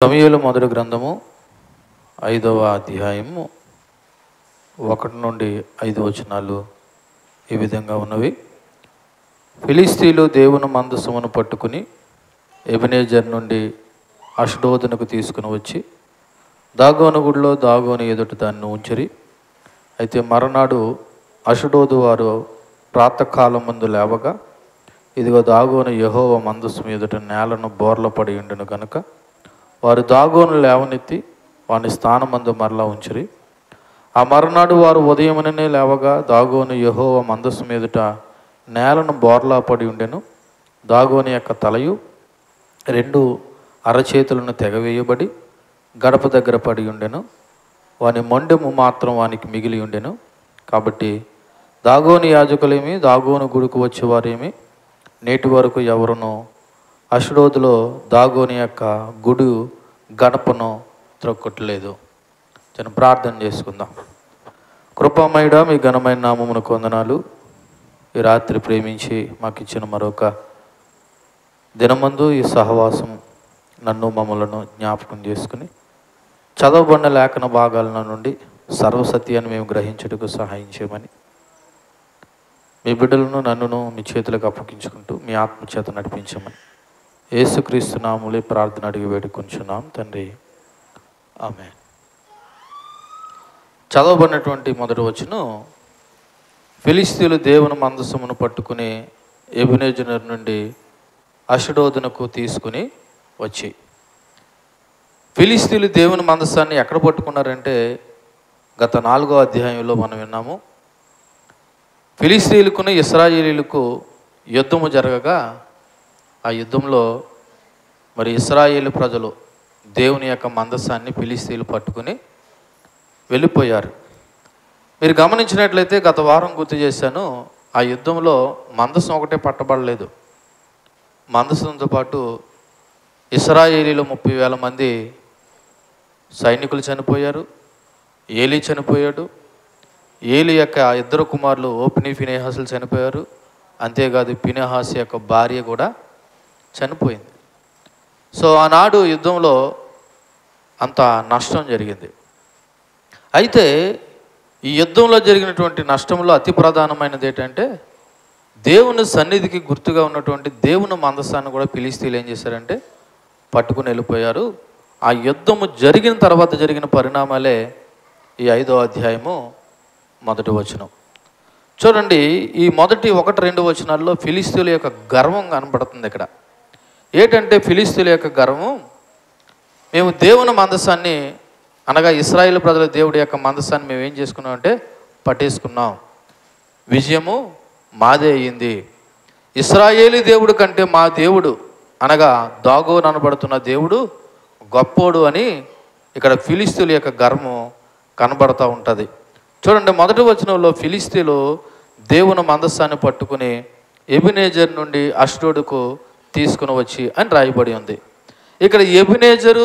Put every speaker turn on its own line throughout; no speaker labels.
సమూయేలు మొదటి గ్రంథము 5వ అధ్యాయము 1 నుండి 5 వచనాలు ఈ విధంగా ఉన్నవి. ఫిలిష్తీయులు దేవుని మందసమును పట్టుకుని ఎబెనేజర్ నుండి అష్డోదునకు తీసుకుని వచ్చి దాగోను గుడిలో దాగోను ఎదుట దాన్ని ఉంచిరి. అయితే మరునాడు అష్డోదు వారు ప్రాతకాలం ముందు లేవగా, ఇదిగో దాగోను యెహోవా మందసం ఎదుట నేలను బోర్ల పడి ఉండెను కనుక వారు దాగోను లేవనెత్తి వాని స్థానమందు మరలా ఉంచిరి. ఆ మరునాడు వారు ఉదయముననే లేవగా దాగోను యెహోవా మందసం ఎదుట నేలను బోర్లా పడి ఉండెను. దాగోను యొక్క తలయు 2 అరచేతులను తెగవేయబడి గడప దగ్గర పడి ఉండెను. వాని మొండెము మాత్రం వానికి మిగిలి ఉండెను. కాబట్టి దాగోను యాజకులేమి దాగోను గుడికి వచ్చేవారేమి నేటి వరకు ఎవరునూ అష్డోదులో దాగోను యొక్క గుడి గడపను త్రొక్కట్లేదు. నేను ప్రార్థన చేసుకుందాం. కృపామయుడా, మీ ఘనమైన నామమునకు వందనాలు. ఈ రాత్రి ప్రేమించి మాకు ఇచ్చిన మరొక దినమందు ఈ సహవాసం నన్ను మమ్మలను జ్ఞాపకం చేసుకుని చదవబడిన లేఖన భాగాల నుండి సర్వసత్యాన్ని మేము గ్రహించుటకు సహాయం చేయమని మీ బిడ్డలను నన్నును మీ చేతులకు అప్పగించుకుంటూ మీ ఆత్మచేత నడిపించమని యేసుక్రీస్తు నామములో ప్రార్థన అడిగి వేడుకొంచున్నాం తండ్రి, ఆమేన్. చదవబడినటువంటి మొదటి వచనం, ఫిలిష్తీయులు దేవుని మందసమును పట్టుకుని ఎబెనేజర్ నుండి అష్డోదునకు తీసుకుని వచ్చి. ఫిలిష్తీయులు దేవుని మందసాన్ని ఎక్కడ పట్టుకున్నారంటే గత 4వ అధ్యాయంలో మనం విన్నాము. ఫిలిష్తీయులకును ఇశ్రాయేలీయులకు యుద్ధము జరగగా ఆ యుద్ధంలో మరి ఇశ్రాయేలు ప్రజలు దేవుని యొక్క మందసాన్ని ఫిలిష్తీయులు పట్టుకుని వెళ్ళిపోయారు. మీరు గమనించినట్లయితే గత వారం గుర్తు చేశాను, ఆ యుద్ధంలో మందసం ఒకటే పట్టబడలేదు. మందసంతో పాటు ఇశ్రాయేలీలో 30,000 మంది సైనికులు చనిపోయారు. ఏలీ చనిపోయాడు. ఏలీ యొక్క 2 కుమారులు ఓప్ని ఫినెహాసులు చనిపోయారు. అంతేకాదు ఫినెహాసు యొక్క భార్య కూడా చనిపోయింది. సో ఆనాడు యుద్ధంలో అంత నష్టం జరిగింది. అయితే ఈ యుద్ధంలో జరిగినటువంటి నష్టంలో అతి ప్రధానమైనది ఏంటంటే దేవుని సన్నిధికి గుర్తుగా ఉన్నటువంటి దేవుని మందసాన్ని కూడా ఫిలిష్తీయులు ఏం చేశారంటే పట్టుకుని వెళ్ళిపోయారు. ఆ యుద్ధము జరిగిన తర్వాత జరిగిన పరిణామాలే ఈ 5వ అధ్యాయము మొదటి వచనం. చూడండి, ఈ మొదటి 1-2 వచనాల్లో ఫిలిష్తీయుల యొక్క గర్వం కనబడుతుంది. ఇక్కడ ఏంటంటే ఫిలిష్తీయుల యొక్క గర్వం, మేము దేవుని మందసాన్ని అనగా ఇశ్రాయేలు ప్రజల దేవుడి యొక్క మందసాన్ని మేము ఏం చేసుకున్నాం అంటే పట్టేసుకున్నాం. విజయము మాదే అయ్యింది. ఇశ్రాయేలీ దేవుడు కంటే మా దేవుడు అనగా దాగోను అనబడుతున్న దేవుడు గొప్పోడు అని ఇక్కడ ఫిలిష్తీయుల యొక్క గర్వం కనబడుతూ ఉంటుంది. చూడండి, మొదటి వచనంలో ఫిలిష్తీయులు దేవుని మందసాన్ని పట్టుకుని ఎబెనేజర్ నుండి అష్డోదుకు తీసుకుని వచ్చి అని రాయబడి ఉంది. ఇక్కడ ఎబెనేజరు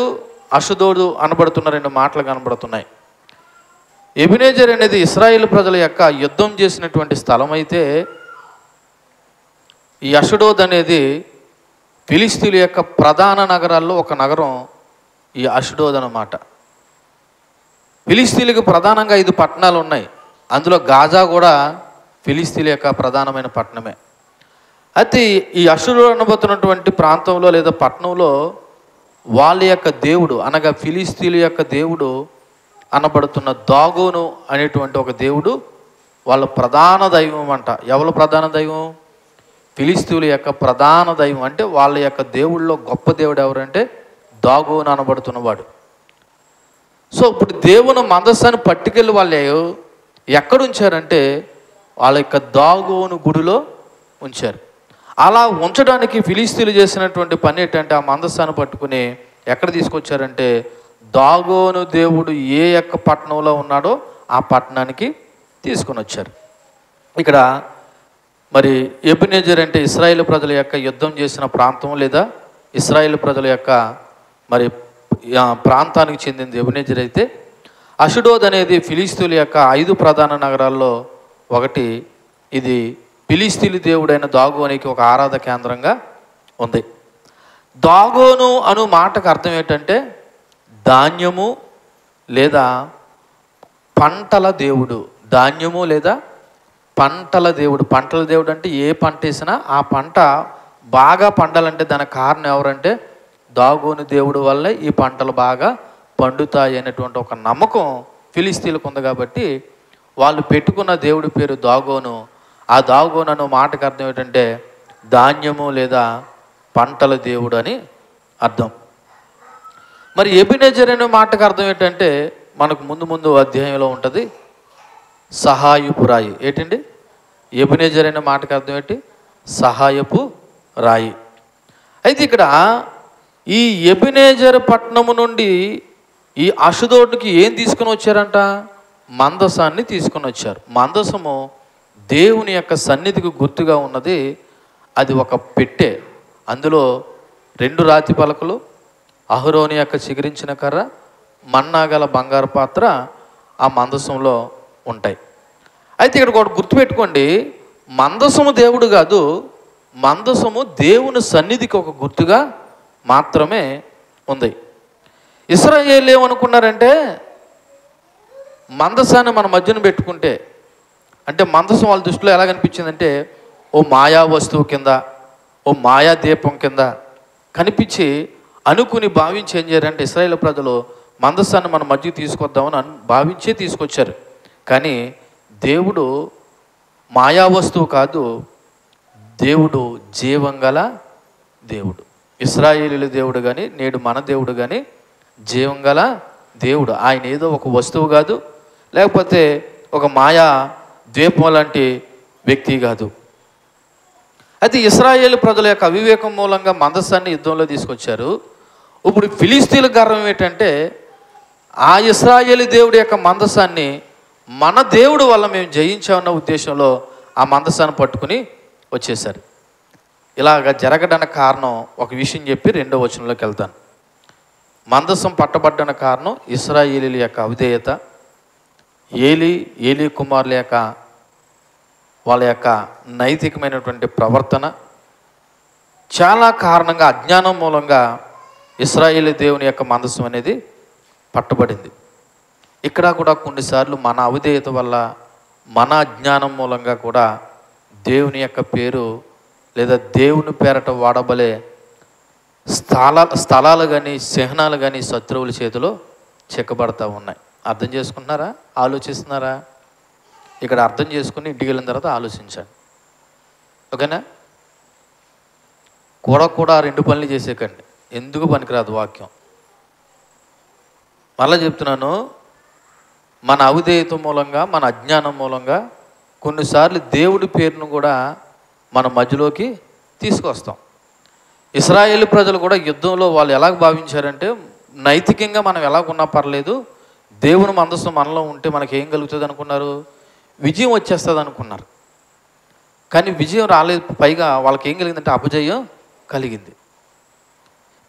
అష్డోదు అనబడుతున్న 2 మాటలు కనబడుతున్నాయి. ఎబెనేజర్ అనేది ఇశ్రాయేలు ప్రజల యొక్క యుద్ధం చేసినటువంటి స్థలం అయితే, ఈ అష్డోద్ అనేది ఫిలిష్తీయుల యొక్క ప్రధాన నగరాల్లో ఒక నగరం ఈ అష్డోద్ అన్నమాట. ఫిలిష్తీయులకు ప్రధానంగా 5 పట్టణాలు ఉన్నాయి. అందులో గాజా కూడా ఫిలిష్తీయుల యొక్క ప్రధానమైన పట్టణమే. అయితే ఈ అష్డోదు అనబోతున్నటువంటి ప్రాంతంలో లేదా పట్టణంలో వాళ్ళ యొక్క దేవుడు అనగా ఫిలిష్తీయుల యొక్క దేవుడు అనబడుతున్న దాగోను అనేటువంటి ఒక దేవుడు వాళ్ళ ప్రధాన దైవం అంట. ఎవరు ప్రధాన దైవం? ఫిలిష్తీయుల యొక్క ప్రధాన దైవం. అంటే వాళ్ళ యొక్క దేవుళ్ళలో గొప్ప దేవుడు ఎవరంటే దాగోను అనబడుతున్నవాడు. సో ఇప్పుడు దేవుని మందసాన్ని పట్టుకెళ్ళి వాళ్ళు ఎక్కడ ఉంచారంటే వాళ్ళ యొక్క దాగోను గుడిలో ఉంచారు. అలా ఉంచడానికి ఫిలిష్తీయులు చేసినటువంటి పని ఏంటంటే ఆ మందసాన్ని పట్టుకుని ఎక్కడ తీసుకొచ్చారంటే దాగోను దేవుడు ఏ యొక్క పట్టణంలో ఉన్నాడో ఆ పట్టణానికి తీసుకొని వచ్చారు. ఇక్కడ మరి ఎబెనేజర్ అంటే ఇశ్రాయేలు ప్రజల యొక్క యుద్ధం చేసిన ప్రాంతం లేదా ఇశ్రాయేలు ప్రజల యొక్క మరి ప్రాంతానికి చెందింది ఎబెనేజర్ అయితే, అష్డోద్ అనేది ఫిలిష్తీయుల యొక్క 5 ప్రధాన నగరాల్లో ఒకటి. ఇది ఫిలిష్తీయుల దేవుడైన దాగోనికి ఒక ఆరాధన కేంద్రంగా ఉంది. దాగోను అను మాటకు అర్థం ఏంటంటే ధాన్యము లేదా పంటల దేవుడు. ధాన్యము లేదా పంటల దేవుడు. పంటల దేవుడు అంటే ఏ పంట వేసినా ఆ పంట బాగా పండాలంటే దానికి కారణం ఎవరంటే దాగోను దేవుడు వల్లే ఈ పంటలు బాగా పండుతాయి అనేటువంటి ఒక నమ్మకం ఫిలిస్తీన్లకు ఉంది. కాబట్టి వాళ్ళు పెట్టుకున్న దేవుడి పేరు దాగోను. ఆ దాగోను అనే మాటకు అర్థం ఏంటంటే ధాన్యము లేదా పంటల దేవుడు అని అర్థం. మరి ఎబినెజర్ అనే మాటకు అర్థం ఏంటంటే మనకు ముందు అధ్యాయంలో ఉంటుంది, సహాయపు రాయి. ఏంటండి ఎబినెజర్ అనే మాటకు అర్థం ఏంటి? సహాయపు రాయి. అయితే ఇక్కడ ఈ ఎబినెజర్ పట్టణము నుండి ఈ అషదోడుకి ఏం తీసుకుని వచ్చారంట? మందసాన్ని తీసుకుని వచ్చారు. మందసము దేవుని యొక్క సన్నిధికి గుర్తుగా ఉన్నది. అది ఒక పెట్టె, అందులో 2 రాతి పలకలు, అహరోని యొక్క చిగురించిన కర్ర, మన్నాగల బంగారు పాత్ర ఆ మందసంలో ఉంటాయి. అయితే ఇక్కడ ఒకటి గుర్తుపెట్టుకోండి, మందసము దేవుడు కాదు, మందసము దేవుని సన్నిధికి ఒక గుర్తుగా మాత్రమే ఉంది. ఇశ్రాయేలు ఏమనుకున్నారంటే మందసాన్ని మన మధ్యన పెట్టుకుంటే, అంటే మందసం వాళ్ళ దృష్టిలో ఎలా కనిపించిందంటే ఓ మాయా వస్తువు కింద, ఓ మాయా దీపం కింద కనిపించి అనుకుని భావించి ఏం చేయారంటే ఇశ్రాయేలు ప్రజలు మందసాన్ని మన మధ్యకి తీసుకొద్దామని భావించే తీసుకొచ్చారు. కానీ దేవుడు మాయా వస్తువు కాదు, దేవుడు జీవంగల దేవుడు. ఇశ్రాయేలీల దేవుడు కానీ నేడు మన దేవుడు కానీ జీవంగల దేవుడు. ఆయన ఏదో ఒక వస్తువు కాదు, లేకపోతే ఒక మాయా ద్వీపం లాంటి వ్యక్తి కాదు. అయితే ఇశ్రాయేలు ప్రజల యొక్క అవివేకం మూలంగా మందసాన్ని యుద్ధంలో తీసుకొచ్చారు. ఇప్పుడు ఫిలిస్తీన్ల గర్వం ఏంటంటే ఆ ఇశ్రాయేలు దేవుడి యొక్క మందసాన్ని మన దేవుడు వల్ల మేము జయించామన్న ఉద్దేశంలో ఆ మందసాన్ని పట్టుకుని వచ్చేసారు. ఇలాగ జరగడానికి కారణం ఒక విషయం చెప్పి 2వ వచనంలోకి వెళ్తాను. మందసం పట్టబడ్డానికి కారణం ఇశ్రాయేలీల యొక్క అవిధేయత, ఏలీ కుమారుల యొక్క వాళ్ళ యొక్క నైతికమైనటువంటి ప్రవర్తన. చాలా కారణంగా అజ్ఞానం మూలంగా ఇశ్రాయేలు దేవుని యొక్క మందసం అనేది పట్టబడింది. ఇక్కడ కూడా కొన్నిసార్లు మన అవిధేయత వల్ల, మన అజ్ఞానం మూలంగా కూడా దేవుని యొక్క పేరు లేదా దేవుని పేరట వాడబలే స్థలాలు కానీ చిహ్నాలు కానీ శత్రువుల చేతిలో చెక్కబడతా ఉన్నాయి. అర్థం చేసుకుంటున్నారా? ఆలోచిస్తున్నారా? ఇక్కడ అర్థం చేసుకుని ఇంటికి వెళ్ళిన తర్వాత ఆలోచించండి. ఓకేనా? కూడా 2 పనులు చేసేకండి. ఎందుకు పనికిరాదు వాక్యం. మళ్ళీ చెప్తున్నాను, మన అవిధేయత మూలంగా, మన అజ్ఞానం మూలంగా కొన్నిసార్లు దేవుడి పేరును కూడా మన మధ్యలోకి తీసుకొస్తాం. ఇశ్రాయేలు ప్రజలు కూడా యుద్ధంలో వాళ్ళు ఎలాగ భావించారంటే నైతికంగా మనం ఎలాగున్నా పర్లేదు, దేవుని మందసం మనలో ఉంటే మనకి ఏం కలుగుతుంది అనుకున్నారు? విజయం వచ్చేస్తుంది అనుకున్నారు. కానీ విజయం రాలేదు. పైగా వాళ్ళకి ఏం కలిగిందంటే అపజయం కలిగింది.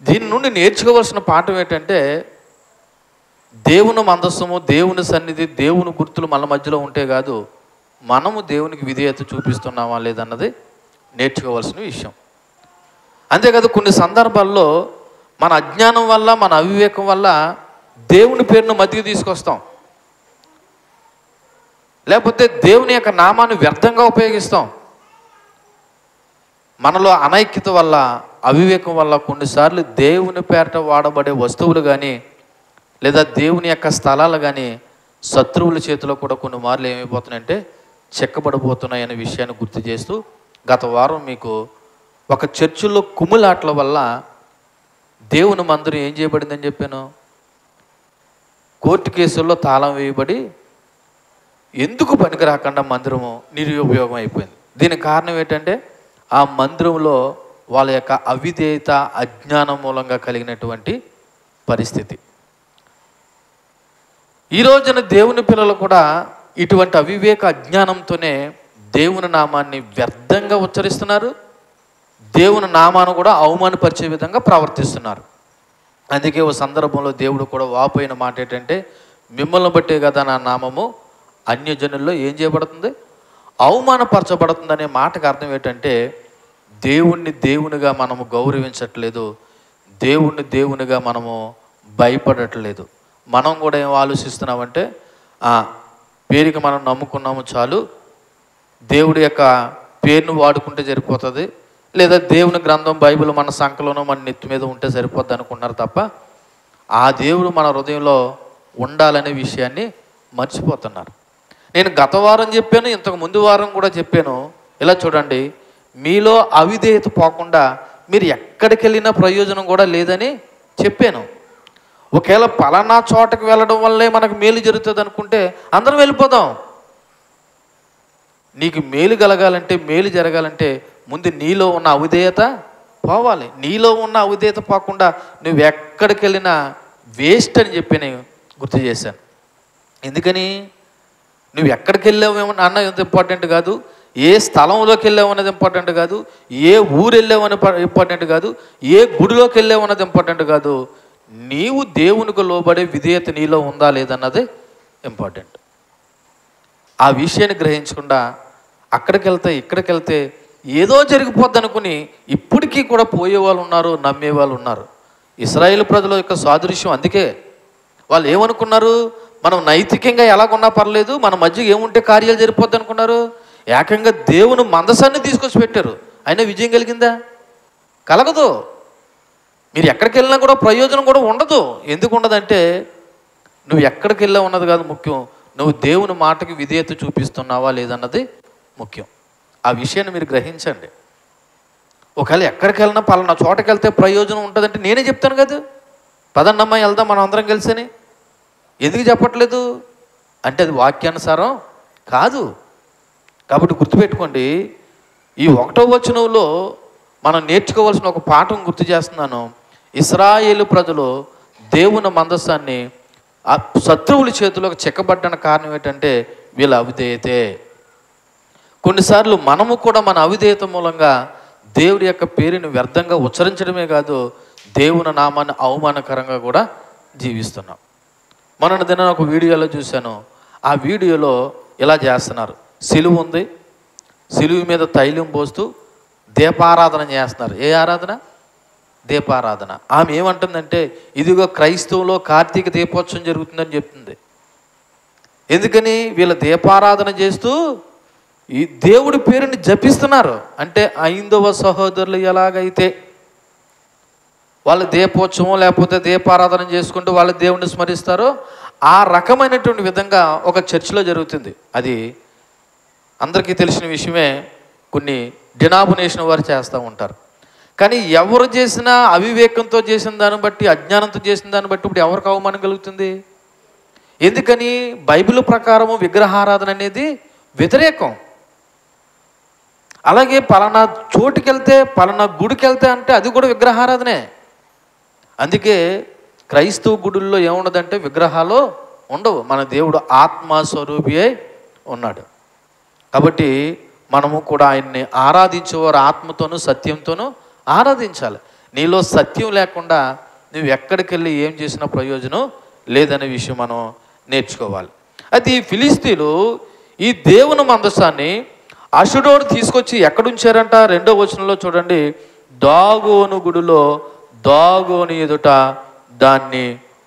దీని నుండి నేర్చుకోవాల్సిన పాఠం ఏంటంటే దేవుని మందస్సము, దేవుని సన్నిధి, దేవుని గుర్తులు మన మధ్యలో ఉంటే కాదు, మనము దేవునికి విధేయత చూపిస్తున్నామా లేదన్నది నేర్చుకోవాల్సిన విషయం. అంతేకాదు కొన్ని సందర్భాల్లో మన అజ్ఞానం వల్ల, మన అవివేకం వల్ల దేవుని పేరును మధ్యకి తీసుకొస్తాం, లేకపోతే దేవుని యొక్క నామాన్ని వ్యర్థంగా ఉపయోగిస్తాం. మనలో అనైక్యత వల్ల, అవివేకం వల్ల కొన్నిసార్లు దేవుని పేరట వాడబడే వస్తువులు కానీ లేదా దేవుని యొక్క స్థలాలు కానీ శత్రువుల చేతిలో కూడా కొన్ని మార్లు ఏమైపోతున్నాయంటే చెక్కబడిపోతున్నాయి అనే విషయాన్ని గుర్తు చేస్తూ, గత వారం మీకు ఒక చర్చిలో కుమ్ములాట్ల వల్ల దేవుని మందిరం ఏం చేయబడిందని చెప్పాను. కోర్టు కేసుల్లో తాళం వేయబడి ఎందుకు పనికి రాకుండా మందిరము నిరుపయోగం అయిపోయింది. దీనికి కారణం ఏంటంటే ఆ మందిరంలో వాళ్ళ యొక్క అవిధేయత, అజ్ఞానం మూలంగా కలిగినటువంటి పరిస్థితి. ఈ రోజున దేవుని పిల్లలు కూడా ఇటువంటి అవివేక అజ్ఞానంతోనే దేవుని నామాన్ని వ్యర్థంగా ఉచ్చరిస్తున్నారు, దేవుని నామాన్ని కూడా అవమానపరిచే విధంగా ప్రవర్తిస్తున్నారు. అందుకే ఓ సందర్భంలో దేవుడు కూడా వాపోయిన మాట ఏంటంటే, మిమ్మల్ని బట్టే కదా నా నామము అన్యజనుల్లో ఏం చేయబడుతుంది, అవమానపరచబడుతుంది అనే మాటకు అర్థం ఏంటంటే దేవుణ్ణి దేవునిగా మనము గౌరవించట్లేదు, దేవుణ్ణి దేవునిగా మనము భయపడట్లేదు. మనం కూడా ఏం ఆలోచిస్తున్నామంటే పేరుకి మనం నమ్ముకున్నాము చాలు, దేవుడి యొక్క పేరును వాడుకుంటే సరిపోతుంది, లేదా దేవుని గ్రంథం బైబిల్ మన సంకలోనో మన నెత్తి మీద ఉంటే సరిపోద్ది అనుకున్నారు తప్ప ఆ దేవుడు మన హృదయంలో ఉండాలనే విషయాన్ని మర్చిపోతున్నారు. నేను గత వారం చెప్పాను, ఇంతకు ముందు వారం కూడా చెప్పాను. ఇలా చూడండి, మీలో అవిధేయత పోకుండా మీరు ఎక్కడికి వెళ్ళినా ప్రయోజనం కూడా లేదని చెప్పాను. ఒకవేళ పలానా చోటకు వెళ్ళడం వల్లే మనకు మేలు జరుగుతుంది అనుకుంటే అందరం వెళ్ళిపోదాం. నీకు మేలు కలగాలంటే, మేలు జరగాలంటే ముందు నీలో ఉన్న అవిధేయత పోవాలి. నీలో ఉన్న అవిధేయత పోకుండా నువ్వు ఎక్కడికి వెళ్ళినా వేస్ట్ అని చెప్పి నేను గుర్తు చేశాను. ఎందుకని? నువ్వు ఎక్కడికి వెళ్ళావు అన్నది ఇంపార్టెంట్ కాదు, ఏ స్థలంలోకి వెళ్ళావు అన్నది ఇంపార్టెంట్ కాదు, ఏ ఊరు వెళ్ళావు అని ఇంపార్టెంట్ కాదు, ఏ గుడిలోకి వెళ్ళావు అన్నది ఇంపార్టెంట్ కాదు. నీవు దేవునికి లోబడే విధేయత నీలో ఉందా లేదన్నది ఇంపార్టెంట్. ఆ విషయాన్ని గ్రహించకుండా అక్కడికి వెళ్తే ఇక్కడికి వెళ్తే ఏదో జరిగిపోద్ది అనుకుని ఇప్పటికీ కూడా పోయే వాళ్ళు ఉన్నారు, నమ్మే వాళ్ళు ఉన్నారు. ఇశ్రాయేలు ప్రజల యొక్క సాదృశ్యం అందుకే. వాళ్ళు ఏమనుకున్నారు? మనం నైతికంగా ఎలాగున్నా పర్లేదు, మన మధ్య ఏముంటే కార్యాలు జరిగిపోద్ది అనుకున్నారు. ఏకంగా దేవుని మందసాన్ని తీసుకొచ్చి పెట్టారు. అయినా విజయం కలిగిందా? కలగదు. మీరు ఎక్కడికి వెళ్ళినా కూడా ప్రయోజనం కూడా ఉండదు. ఎందుకు ఉండదంటే నువ్వు ఎక్కడికి వెళ్ళావు ఉన్నది కాదు ముఖ్యం, నువ్వు దేవుని మాటకి విధేయత చూపిస్తున్నావా లేదన్నది ముఖ్యం. ఆ విషయాన్ని మీరు గ్రహించండి. ఒకవేళ ఎక్కడికి వెళ్ళినా పలానా చోటకి వెళ్తే ప్రయోజనం ఉంటుందంటే నేనే చెప్తాను కదా, పదన్నమ్మ వెళ్దాం మనం అందరం కలిసని. ఎందుకు చెప్పట్లేదు అంటే అది వాక్యానుసారం కాదు. కాబట్టి గుర్తుపెట్టుకోండి, ఈ 1వ వచనంలో మనం నేర్చుకోవాల్సిన ఒక పాఠం గుర్తు చేస్తున్నాను. ఇశ్రాయేలు ప్రజలు దేవుని మందసాన్ని శత్రువుల చేతిలోకి చెక్కబడ్డానికి కారణం ఏంటంటే వీళ్ళ అవిధేయతే. కొన్నిసార్లు మనము కూడా మన అవిధేయత మూలంగా దేవుడి యొక్క పేరుని వ్యర్థంగా ఉచ్చరించడమే కాదు, దేవుని నామాన్ని అవమానకరంగా కూడా జీవిస్తున్నాం. మొన్న దిన ఒక వీడియోలో చూశాను. ఆ వీడియోలో ఇలా చేస్తున్నారు. సిలువ ఉంది, సిలువ మీద తైలం పోస్తూ దీపారాధన చేస్తున్నారు. ఏ ఆరాధన? దీపారాధన. ఆమె ఏమంటుందంటే ఇదిగో క్రైస్తవంలో కార్తీక దీపోత్సవం జరుగుతుందని చెప్తుంది. ఎందుకని? వీళ్ళ దీపారాధన చేస్తూ ఈ దేవుడి పేరుని జపిస్తున్నారు. అంటే ఐందవ సహోదరులు ఎలాగైతే వాళ్ళ దీపోత్సవం లేకపోతే దీపారాధన చేసుకుంటూ వాళ్ళ దేవుడిని స్మరిస్తారో ఆ రకమైనటువంటి విధంగా ఒక చర్చిలో జరుగుతుంది. అది అందరికీ తెలిసిన విషయమే. కొన్ని డినామినేషన్ వారు చేస్తూ ఉంటారు. కానీ ఎవరు చేసినా అవివేకంతో చేసిన దాన్ని బట్టి, అజ్ఞానంతో చేసిన దాన్ని బట్టి ఇప్పుడు ఎవరికి అవమానం కలుగుతుంది? ఎందుకని? బైబిల్ ప్రకారము విగ్రహారాధన అనేది వ్యతిరేకం. అలాగే పలానా చోటుకి వెళ్తే, పలానా గుడికి వెళ్తే అంటే అది కూడా విగ్రహారాధనే. అందుకే క్రైస్తవ గుడుల్లో ఏమున్నదంటే విగ్రహాలు ఉండవు. మన దేవుడు ఆత్మస్వరూపి అయి ఉన్నాడు. కాబట్టి మనము కూడా ఆయన్ని ఆరాధించేవారు ఆత్మతోనూ సత్యంతోనూ ఆరాధించాలి. నీలో సత్యం లేకుండా నువ్వు ఎక్కడికి వెళ్ళి ఏం చేసినా ప్రయోజనం లేదనే విషయం మనం నేర్చుకోవాలి. అయితే ఈ ఫిలిస్తీన్లు ఈ దేవుని మందసాన్ని అషుడోను తీసుకొచ్చి ఎక్కడుంచారంట? 2వ వచనంలో చూడండి, దాగోను గుడిలో దాగోను ఎదుట దాన్ని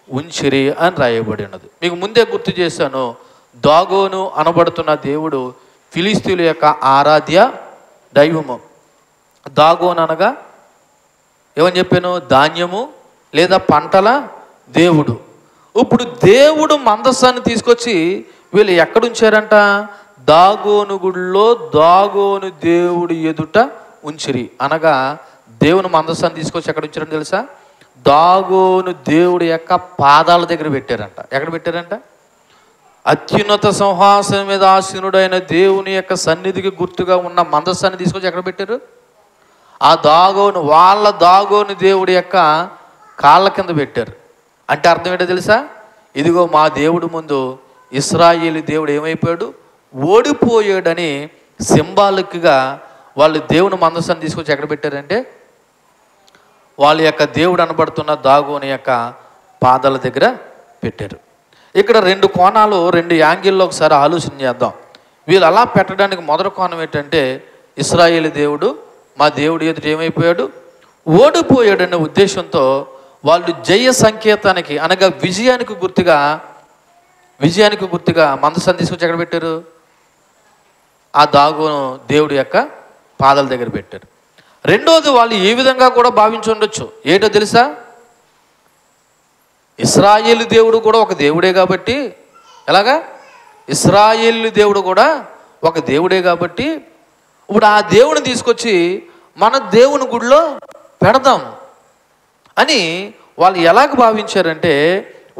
ఉంచిరి అని రాయబడి ఉన్నది. మీకు ముందే గుర్తు చేశాను, దాగోను అనబడుతున్న దేవుడు ఫిలిస్తీన్ల యొక్క ఆరాధ్య దైవము. దాగోను అనగా ఏమని చెప్పాను? ధాన్యము లేదా పంటల దేవుడు. ఇప్పుడు దేవుడు మందసాన్ని తీసుకొచ్చి వీళ్ళు ఎక్కడుంచారంట? దాగోను గుడిలో దాగోను దేవుడి ఎదుట ఉంచిరి. అనగా దేవుని మందసాన్ని తీసుకొచ్చి ఎక్కడ ఉంచారని తెలుసా? దాగోను దేవుడి యొక్క పాదాల దగ్గర పెట్టారంట. ఎక్కడ పెట్టారంట? అత్యున్నత సింహాసనం మీద ఆసీనుడైన దేవుని యొక్క సన్నిధికి గుర్తుగా ఉన్న మందసాన్ని తీసుకొచ్చి ఎక్కడ పెట్టారు? ఆ దాగోను, వాళ్ళ దాగోను దేవుడి యొక్క కాళ్ళ కింద పెట్టారు. అంటే అర్థం ఏంటో తెలుసా? ఇదిగో మా దేవుడు ముందు ఇశ్రాయేలు దేవుడు ఏమైపోయాడు? ఓడిపోయాడని సింబాలిక్గా వాళ్ళు దేవుని మందసాన్ని తీసుకొచ్చి ఎక్కడ పెట్టారంటే వాళ్ళ యొక్క దేవుడు అనబడుతున్న దాగోని యొక్క పాదాల దగ్గర పెట్టారు. ఇక్కడ 2 కోణాలు, 2 యాంగిల్లో ఒకసారి ఆలోచన చేద్దాం. వీళ్ళు అలా పెట్టడానికి మొదటి కోణం ఏంటంటే ఇశ్రాయేలు దేవుడు మా దేవుడు ఎదుట ఏమైపోయాడు? ఓడిపోయాడనే ఉద్దేశంతో వాళ్ళు జయ సంకేతానికి అనగా విజయానికి గుర్తుగా మందసాన్ని తీసుకొచ్చి ఎక్కడ పెట్టారు? ఆ దాగోను దేవుడి యొక్క పాదాల దగ్గర పెట్టారు. రెండోది, వాళ్ళు ఏ విధంగా కూడా భావించి ఉండొచ్చు. ఏంటో తెలుసా? ఇశ్రాయేలు దేవుడు కూడా ఒక దేవుడే కాబట్టి, ఎలాగా? ఇశ్రాయేలు దేవుడు కూడా ఒక దేవుడే కాబట్టి ఇప్పుడు ఆ దేవుని తీసుకొచ్చి మన దేవుని గుడిలో పెడదాం అని వాళ్ళు ఎలాగ భావించారంటే,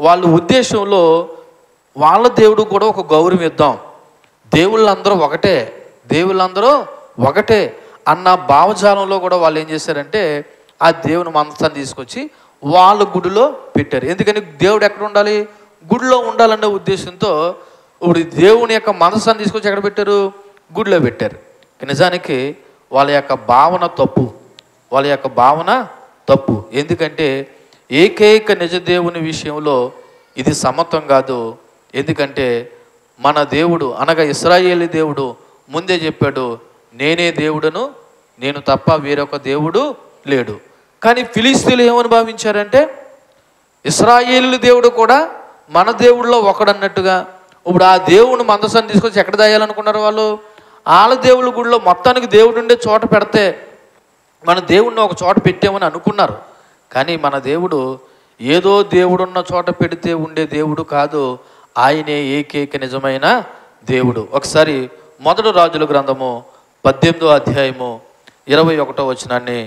వాళ్ళ ఉద్దేశంలో వాళ్ళ దేవుడు కూడా ఒక గౌరవం ఇద్దాం, దేవుళ్ళందరూ ఒకటే అన్న భావజాలంలో కూడా వాళ్ళు ఏం చేశారంటే ఆ దేవుని మందసాన్ని తీసుకొచ్చి వాళ్ళ గుడిలో పెట్టారు. ఎందుకని దేవుడు ఎక్కడ ఉండాలి? గుడిలో ఉండాలనే ఉద్దేశంతో ఇప్పుడు దేవుని యొక్క మందసాన్ని తీసుకొచ్చి ఎక్కడ పెట్టారు? గుడిలో పెట్టారు. నిజానికి వాళ్ళ యొక్క భావన తప్పు. ఎందుకంటే ఏకైక నిజ దేవుని విషయంలో ఇది సమత్వం కాదు. ఎందుకంటే మన దేవుడు అనగా ఇశ్రాయేలు దేవుడు ముందే చెప్పాడు, నేనే దేవుడును, నేను తప్ప వేరొక దేవుడు లేడు. కానీ ఫిలిస్తీన్లు ఏమని భావించారంటే ఇశ్రాయేలు దేవుడు కూడా మన దేవుడిలో ఒకడన్నట్టుగా ఇప్పుడు ఆ దేవుని మందసాన్ని తీసుకొచ్చి ఎక్కడ దాయాలనుకున్నారు వాళ్ళు? వాళ్ళ దేవుళ్ళ గుడిలో మొత్తానికి దేవుడు ఉండే చోట పెడితే మన దేవుడిని ఒక చోట పెట్టామని అనుకున్నారు. కానీ మన దేవుడు ఏదో దేవుడున్న చోట పెడితే ఉండే దేవుడు కాదు, ఆయనే ఏకైక నిజమైన దేవుడు. ఒకసారి మొదటి రాజుల గ్రంథము 18వ అధ్యాయము 21వ వచనాన్ని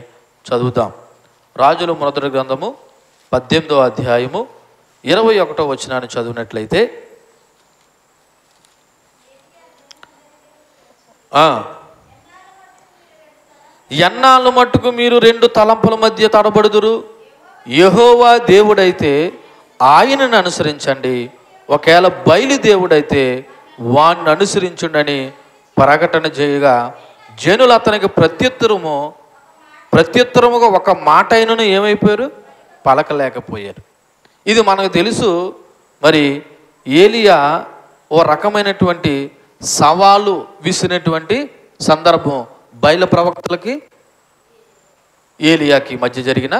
చదువుతాం. రాజుల మొదటి గ్రంథము 18వ అధ్యాయము 21వ వచనాన్ని చదివినట్లయితే, ఎన్నాళ్ళు మట్టుకు మీరు రెండు తలంపుల మధ్య తడబడుదురు? యెహోవా దేవుడైతే ఆయనను అనుసరించండి, ఒకవేళ బయలు దేవుడైతే వాణ్ణి అనుసరించుండని ప్రకటన చేయగా జనులు అతనికి ప్రత్యుత్తరముగా ఒక మాట అయినను ఏమైపోయారు? పలకలేకపోయారు. ఇది మనకు తెలుసు. మరి ఏలియా ఓ రకమైనటువంటి సవాలు విసిరినటువంటి సందర్భం బయలు ప్రవక్తలకి ఏలియాకి మధ్య జరిగిన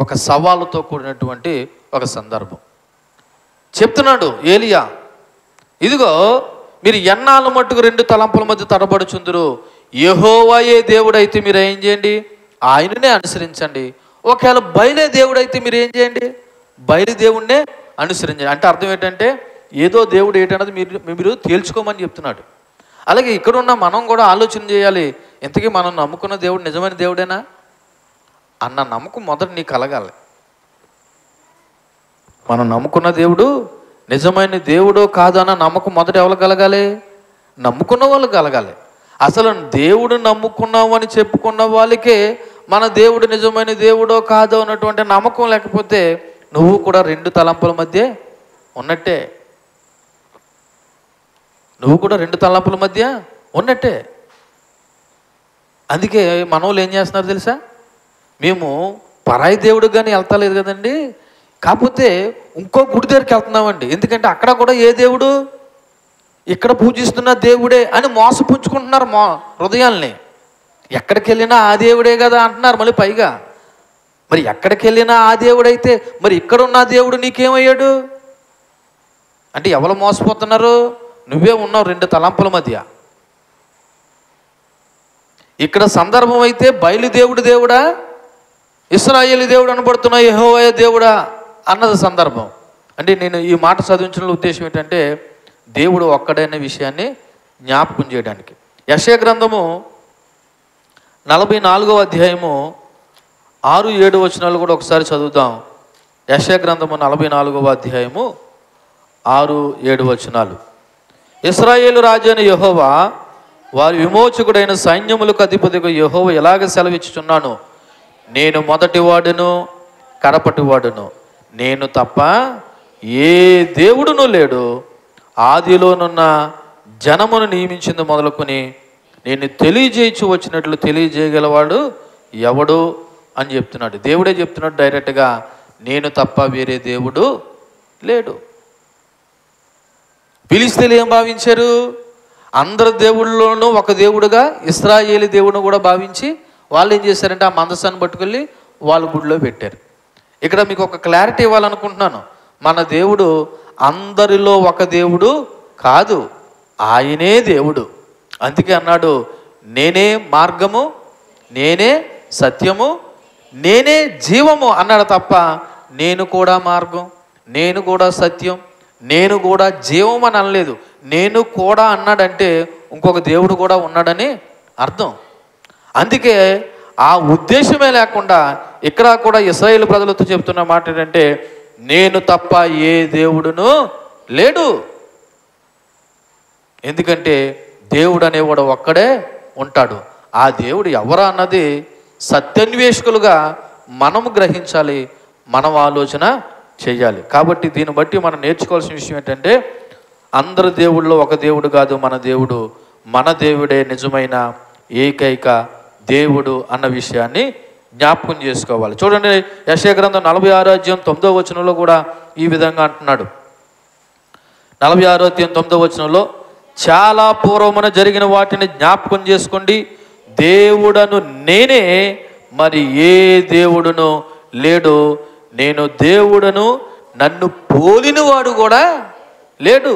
ఒక సవాలుతో కూడినటువంటి ఒక సందర్భం. చెప్తున్నాడు ఏలియా, ఇదిగో మీరు ఎన్నాళ్ళు మట్టుకు రెండు తలంపుల మధ్య తడబడుచుందురు? యెహోవాయే దేవుడైతే మీరు ఏం చేయండి? ఆయననే అనుసరించండి. ఒకవేళ బయలే దేవుడైతే మీరు ఏం చేయండి? బయలు దేవుణ్ణే అనుసరించండి. అంటే అర్థం ఏంటంటే ఏదో దేవుడు ఏంటన్నది మీరు తేల్చుకోమని చెప్తున్నాడు. అలాగే ఇక్కడున్న మనం కూడా ఆలోచన చేయాలి, ఇంతకీ మనం నమ్ముకున్న దేవుడు నిజమైన దేవుడేనా అన్న నమ్మకం మొదట నీకు కలగాలి. మనం నమ్ముకున్న దేవుడు నిజమైన దేవుడో కాదు అన్న నమ్మకం మొదట ఎవరు కలగాలి? నమ్ముకున్న వాళ్ళు కలగాలి. అసలు దేవుడు నమ్ముకున్నామని చెప్పుకున్న వాళ్ళకే మన దేవుడు నిజమైన దేవుడో కాదో అన్నటువంటి నమ్మకం లేకపోతే నువ్వు కూడా రెండు తలంపుల మధ్య ఉన్నట్టే. అందుకే మనోళ్ళు ఏం చేస్తున్నారు తెలుసా? మేము పరాయి దేవుడికి కానీ వెళ్తలేదు కదండి, కాకపోతే ఇంకో గుడి దగ్గరికి వెళ్తున్నామండి. ఎందుకంటే అక్కడ కూడా ఏ దేవుడు? ఇక్కడ పూజిస్తున్న దేవుడే అని మోసపుంచుకుంటున్నారు హృదయాల్ని. ఎక్కడికి వెళ్ళినా ఆ దేవుడే కదా అంటున్నారు మళ్ళీ పైగా. మరి ఎక్కడికి వెళ్ళినా ఆ దేవుడైతే మరి ఇక్కడున్న దేవుడు నీకేమయ్యాడు అంటే ఎవరు మోసపోతున్నారు? నువ్వే ఉన్నావు రెండు తలంపుల మధ్య. ఇక్కడ సందర్భం అయితే బయలుదేవుడు దేవుడా, ఇశ్రాయేలు దేవుడు అనబడుతున్నా యెహోవా దేవుడా అన్నది సందర్భం. అంటే నేను ఈ మాట చదివించిన ఉద్దేశం ఏంటంటే దేవుడు ఒక్కడైన విషయాన్ని జ్ఞాపకం చేయడానికి. యెషయా గ్రంథము 44వ అధ్యాయము 6-7 వచనాలు కూడా ఒకసారి చదువుదాం. యెషయా గ్రంథము 44వ అధ్యాయము 6-7 వచనాలు. ఇశ్రాయేలు రాజు అయిన యెహోవా, వారి విమోచకుడైన సైన్యములకు అధిపతిగా యెహోవా ఎలాగ సెలవిచ్చుచున్నాను, నేను మొదటివాడును కడపటివాడును, నేను తప్ప ఏ దేవుడును లేడు. ఆదిలోనున్న జనమును నియమించింది మొదలుకొని నేను తెలియజేయచ్చు వచ్చినట్లు తెలియజేయగలవాడు ఎవడు అని చెప్తున్నాడు. దేవుడే చెప్తున్నాడు డైరెక్ట్గా, నేను తప్ప వేరే దేవుడు లేడు. ఫిలిష్తీయులు ఏం భావించారు? అందరు దేవుళ్ళలోనూ ఒక దేవుడుగా ఇశ్రాయేలు దేవుడిని కూడా భావించి వాళ్ళు ఏం చేశారంటే ఆ మందసాన్ని పట్టుకెళ్ళి వాళ్ళ గుడిలో పెట్టారు. ఇక్కడ మీకు ఒక క్లారిటీ ఇవ్వాలనుకుంటున్నాను. మన దేవుడు అందరిలో ఒక దేవుడు కాదు, ఆయనే దేవుడు. అందుకే అన్నాడు, నేనే మార్గము, నేనే సత్యము, నేనే జీవము అన్నాడు తప్ప నేను కూడా మార్గం, నేను కూడా సత్యం, నేను కూడా జీవం అని అనలేదు. నేను కూడా అన్నాడంటే ఇంకొక దేవుడు కూడా ఉన్నాడని అర్థం. అందుకే ఆ ఉద్దేశమే లేకుండా ఇక్కడ కూడా ఇశ్రాయేలు ప్రజలతో చెప్తున్న మాట ఏంటంటే, నేను తప్ప ఏ దేవుడును లేడు. ఎందుకంటే దేవుడు అనేవాడు ఒక్కడే ఉంటాడు. ఆ దేవుడు ఎవరా అన్నది సత్యాన్వేషకులుగా మనము గ్రహించాలి, మనం ఆలోచన చేయాలి. కాబట్టి దీన్ని బట్టి మనం నేర్చుకోవాల్సిన విషయం ఏంటంటే, అందరు దేవుళ్ళలో ఒక దేవుడు కాదు మన దేవుడు, మన దేవుడే నిజమైన ఏకైక దేవుడు అన్న విషయాన్ని జ్ఞాపకం చేసుకోవాలి. చూడండి, యెషయా గ్రంథం 46:9 కూడా ఈ విధంగా అంటున్నాడు. 46:9 చాలా పూర్వమున జరిగిన వాటిని జ్ఞాపకం చేసుకోండి, దేవుడను నేనే, మరి ఏ దేవుడును లేడు, నేను దేవుడను, నన్ను పోలినవాడు కూడా లేడు.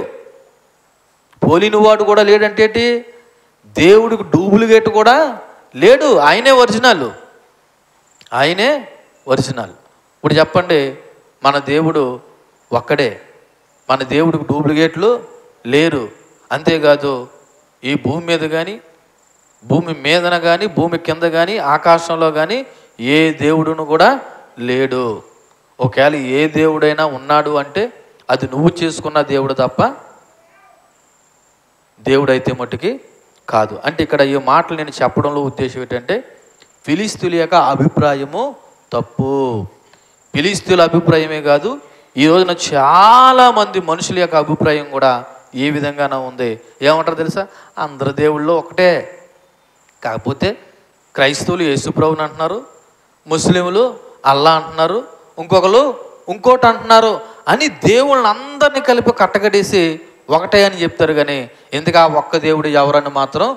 పోలినవాడు కూడా లేడంటే ఏంటి? దేవుడికి డూప్లికేట్ కూడా లేడు, ఆయనే ఒరిజినల్, ఆయనే ఒరిజినల్. ఇప్పుడు చెప్పండి, మన దేవుడు ఒక్కడే, మన దేవుడికి డూప్లికేట్లు లేరు. అంతేకాదు ఈ భూమి మీద కానీ, భూమి మీదన కానీ, భూమి కింద కానీ, ఆకాశంలో కానీ ఏ దేవుడును కూడా లేడు. ఒకవేళ ఏ దేవుడైనా ఉన్నాడు అంటే అది నువ్వు చేసుకున్న దేవుడు తప్ప దేవుడైతే మట్టుకి కాదు. అంటే ఇక్కడ ఈ మాటలు నేను చెప్పడంలో ఉద్దేశం ఏంటంటే, ఫిలిస్తీయుల యొక్క అభిప్రాయము తప్పు. ఫిలిస్తీయుల అభిప్రాయమే కాదు, ఈ రోజున చాలామంది మనుషుల యొక్క అభిప్రాయం కూడా ఏ విధంగానూ ఉంది. ఏమంటారు తెలుసా? అందరు దేవుళ్ళు ఒకటే, కాకపోతే క్రైస్తవులు యేసుప్రభుని అంటున్నారు, ముస్లింలు అల్లా అంటున్నారు, ఇంకొకరు ఇంకోటి అంటున్నారు అని దేవుళ్ళని అందరినీ కలిపి కట్టగడేసి ఒకటే అని చెప్తారు. కానీ ఎందుకు ఆ ఒక్క దేవుడు ఎవరని మాత్రం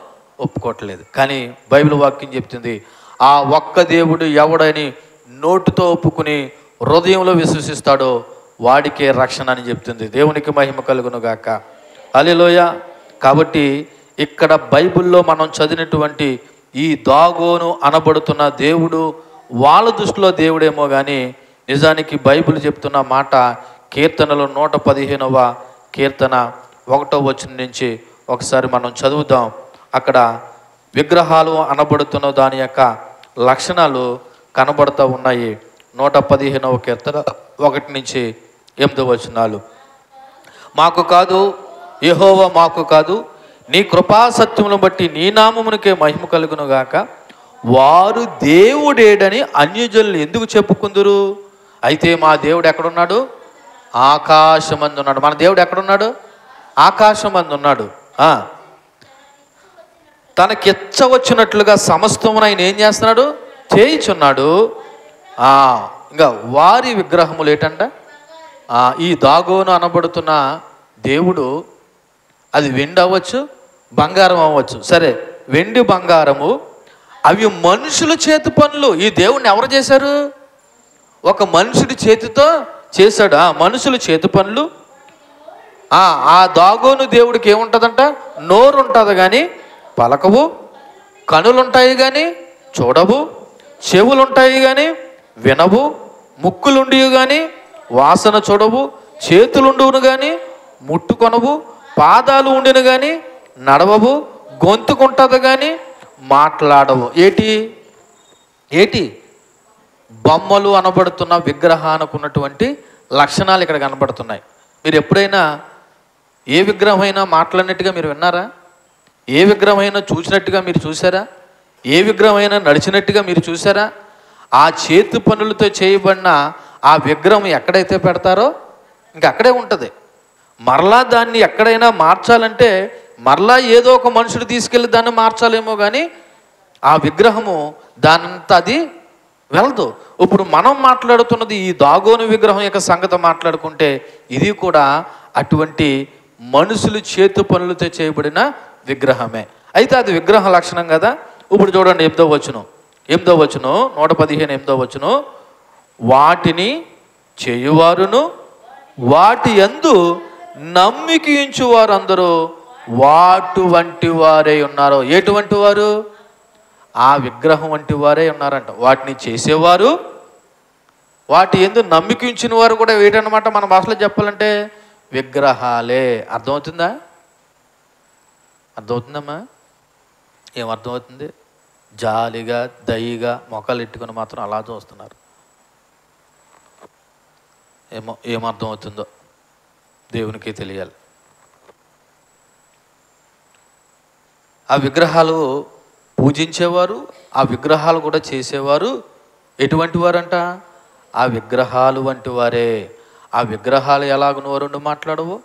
ఒప్పుకోవట్లేదు. కానీ బైబిల్ వాక్యం చెప్తుంది, ఆ ఒక్క దేవుడు ఎవడని నోటితో ఒప్పుకుని హృదయంలో విశ్వసిస్తాడో వాడికే రక్షణ అని చెప్తుంది. దేవునికి మహిమ కలుగును గాక. హల్లెలూయా. కాబట్టి ఇక్కడ బైబిల్లో మనం చదివినటువంటి ఈ దాగోను అనబడుతున్న దేవుడు వాళ్ళ దృష్టిలో దేవుడేమో కానీ నిజానికి బైబిల్ చెప్తున్న మాట కీర్తనలో 115వ కీర్తన 1వ వచనం నుంచి ఒకసారి మనం చదువుదాం. అక్కడ విగ్రహాలు అనబడుతున్న దాని యొక్క లక్షణాలు కనబడుతూ ఉన్నాయి. 115వ కీర్తన 1 నుంచి 8వ వచనాలు. మాకు కాదు యెహోవా, మాకు కాదు, నీ కృపా సత్యములను బట్టి నీ నామమునికే మహిమ కలుగును గాక. వారు దేవుడేడని అన్యజనులు ఎందుకు చెప్పుకుందురు? అయితే మా దేవుడు ఎక్కడున్నాడు? ఆకాశమందు ఉన్నాడు. మన దేవుడు ఎక్కడున్నాడు? ఆకాశమందు ఉన్నాడు. తనకిచ్చ వచ్చినట్లుగా సమస్తమును ఆయన ఏం చేస్తున్నాడు? చేయించున్నాడు. ఇంకా వారి విగ్రహములు ఏంటంట? ఈ దాగోను అనబడుతున్న దేవుడు అది వెండి అవ్వచ్చు, బంగారం అవ్వచ్చు. సరే, వెండి బంగారము అవి మనుషుల చేతి పనులు. ఈ దేవుణ్ణి ఎవరు చేశారు? ఒక మనుషుడి చేతితో చేశాడు. మనుషుల చేతి పనులు. ఆ దాగోను దేవుడికి ఏముంటుందంట? నోరు ఉంటుంది కానీ పలకవు, కనులుంటాయి కానీ చూడవు, చెవులుంటాయి కానీ వినవు, ముక్కులుండి కానీ వాసన చూడవు, చేతులుండును కానీ ముట్టుకొనవు, పాదాలు ఉండిన కానీ నడవవు, గొంతుకుంటుంది కానీ మాట్లాడవు. ఏటి బొమ్మలు అనబడుతున్న విగ్రహానికి ఉన్నటువంటి లక్షణాలు ఇక్కడ కనబడుతున్నాయి. మీరు ఎప్పుడైనా ఏ విగ్రహమైనా మాట్లాడినట్టుగా మీరు విన్నారా? ఏ విగ్రహమైనా చూసినట్టుగా మీరు చూసారా? ఏ విగ్రహమైనా నడిచినట్టుగా మీరు చూసారా? ఆ చేతి పనులతో చేయబడిన ఆ విగ్రహం ఎక్కడైతే పెడతారో ఇంక అక్కడే ఉంటుంది. మరలా దాన్ని ఎక్కడైనా మార్చాలంటే మరలా ఏదో ఒక మనుషుడు తీసుకెళ్ళి దాన్ని మార్చాలేమో కానీ ఆ విగ్రహము దానంతా అది వెళ్ళదు. ఇప్పుడు మనం మాట్లాడుతున్నది ఈ దాగోను విగ్రహం యొక్క సంగతి మాట్లాడుకుంటే ఇది కూడా అటువంటి మనుషులు చేతి పనులతో చేయబడిన విగ్రహమే. అయితే అది విగ్రహ లక్షణం కదా. ఇప్పుడు చూడండి 8వ వచనం 115 8వ వచనం. వాటిని చేయువారును వాటి యందు నమ్మిక ఉంచువారందరూ వాటి వారే ఉన్నారు. ఎటువంటి వారు? ఆ విగ్రహం వంటి వారే ఉన్నారంట. వాటిని చేసేవారు, వాటి యందు నమ్మిక ఉంచిన వారు కూడా ఏంటన్నమాట? మన భాషలో చెప్పాలంటే విగ్రహాలే. అర్థమవుతుందా? అర్థమవుతుందమ్మా? ఏం అర్థమవుతుంది? జాలిగా దయగా మొక్కలు ఎట్టుకుని మాత్రం అలా చూస్తున్నారు. ఏమర్థమవుతుందో దేవునికే తెలియాలి. ఆ విగ్రహాలు పూజించేవారు, ఆ విగ్రహాలు కూడా చేసేవారు ఎటువంటి వారంట? ఆ విగ్రహాలు వంటి వారే. ఆ విగ్రహాలు ఎలాగ నోరుండి మాట్లాడవు,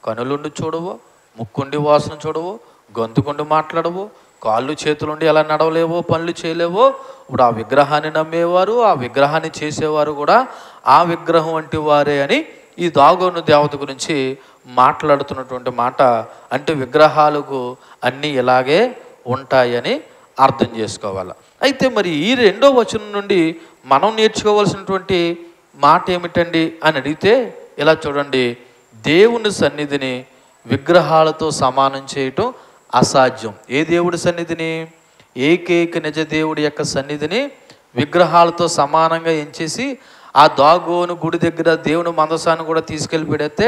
కనులుండి చూడవు, ముక్కుండి వాసన చూడవు, గొంతుకుండి మాట్లాడవు, కాళ్ళు చేతులుండి ఎలా నడవలేవో, పనులు చేయలేవో. ఇప్పుడు ఆ విగ్రహాన్ని నమ్మేవారు, ఆ విగ్రహాన్ని చేసేవారు కూడా ఆ విగ్రహం వంటి వారే అని ఈ దాగోను దేవత గురించి మాట్లాడుతున్నటువంటి మాట. అంటే విగ్రహాలకు అన్నీ ఇలాగే ఉంటాయని అర్థం చేసుకోవాలి. అయితే మరి ఈ 2వ వచనం నుండి మనం నేర్చుకోవాల్సినటువంటి మాట ఏమిటండి అని అడిగితే ఇలా చూడండి, దేవుని సన్నిధిని విగ్రహాలతో సమానం చేయటం అసాధ్యం. ఏ దేవుడి సన్నిధిని? ఏకైక నిజ దేవుడి యొక్క సన్నిధిని విగ్రహాలతో సమానంగా ఎంచేసి ఆ దాగోను గుడి దగ్గర దేవుని మందసాన్ని కూడా తీసుకెళ్ళి పెడితే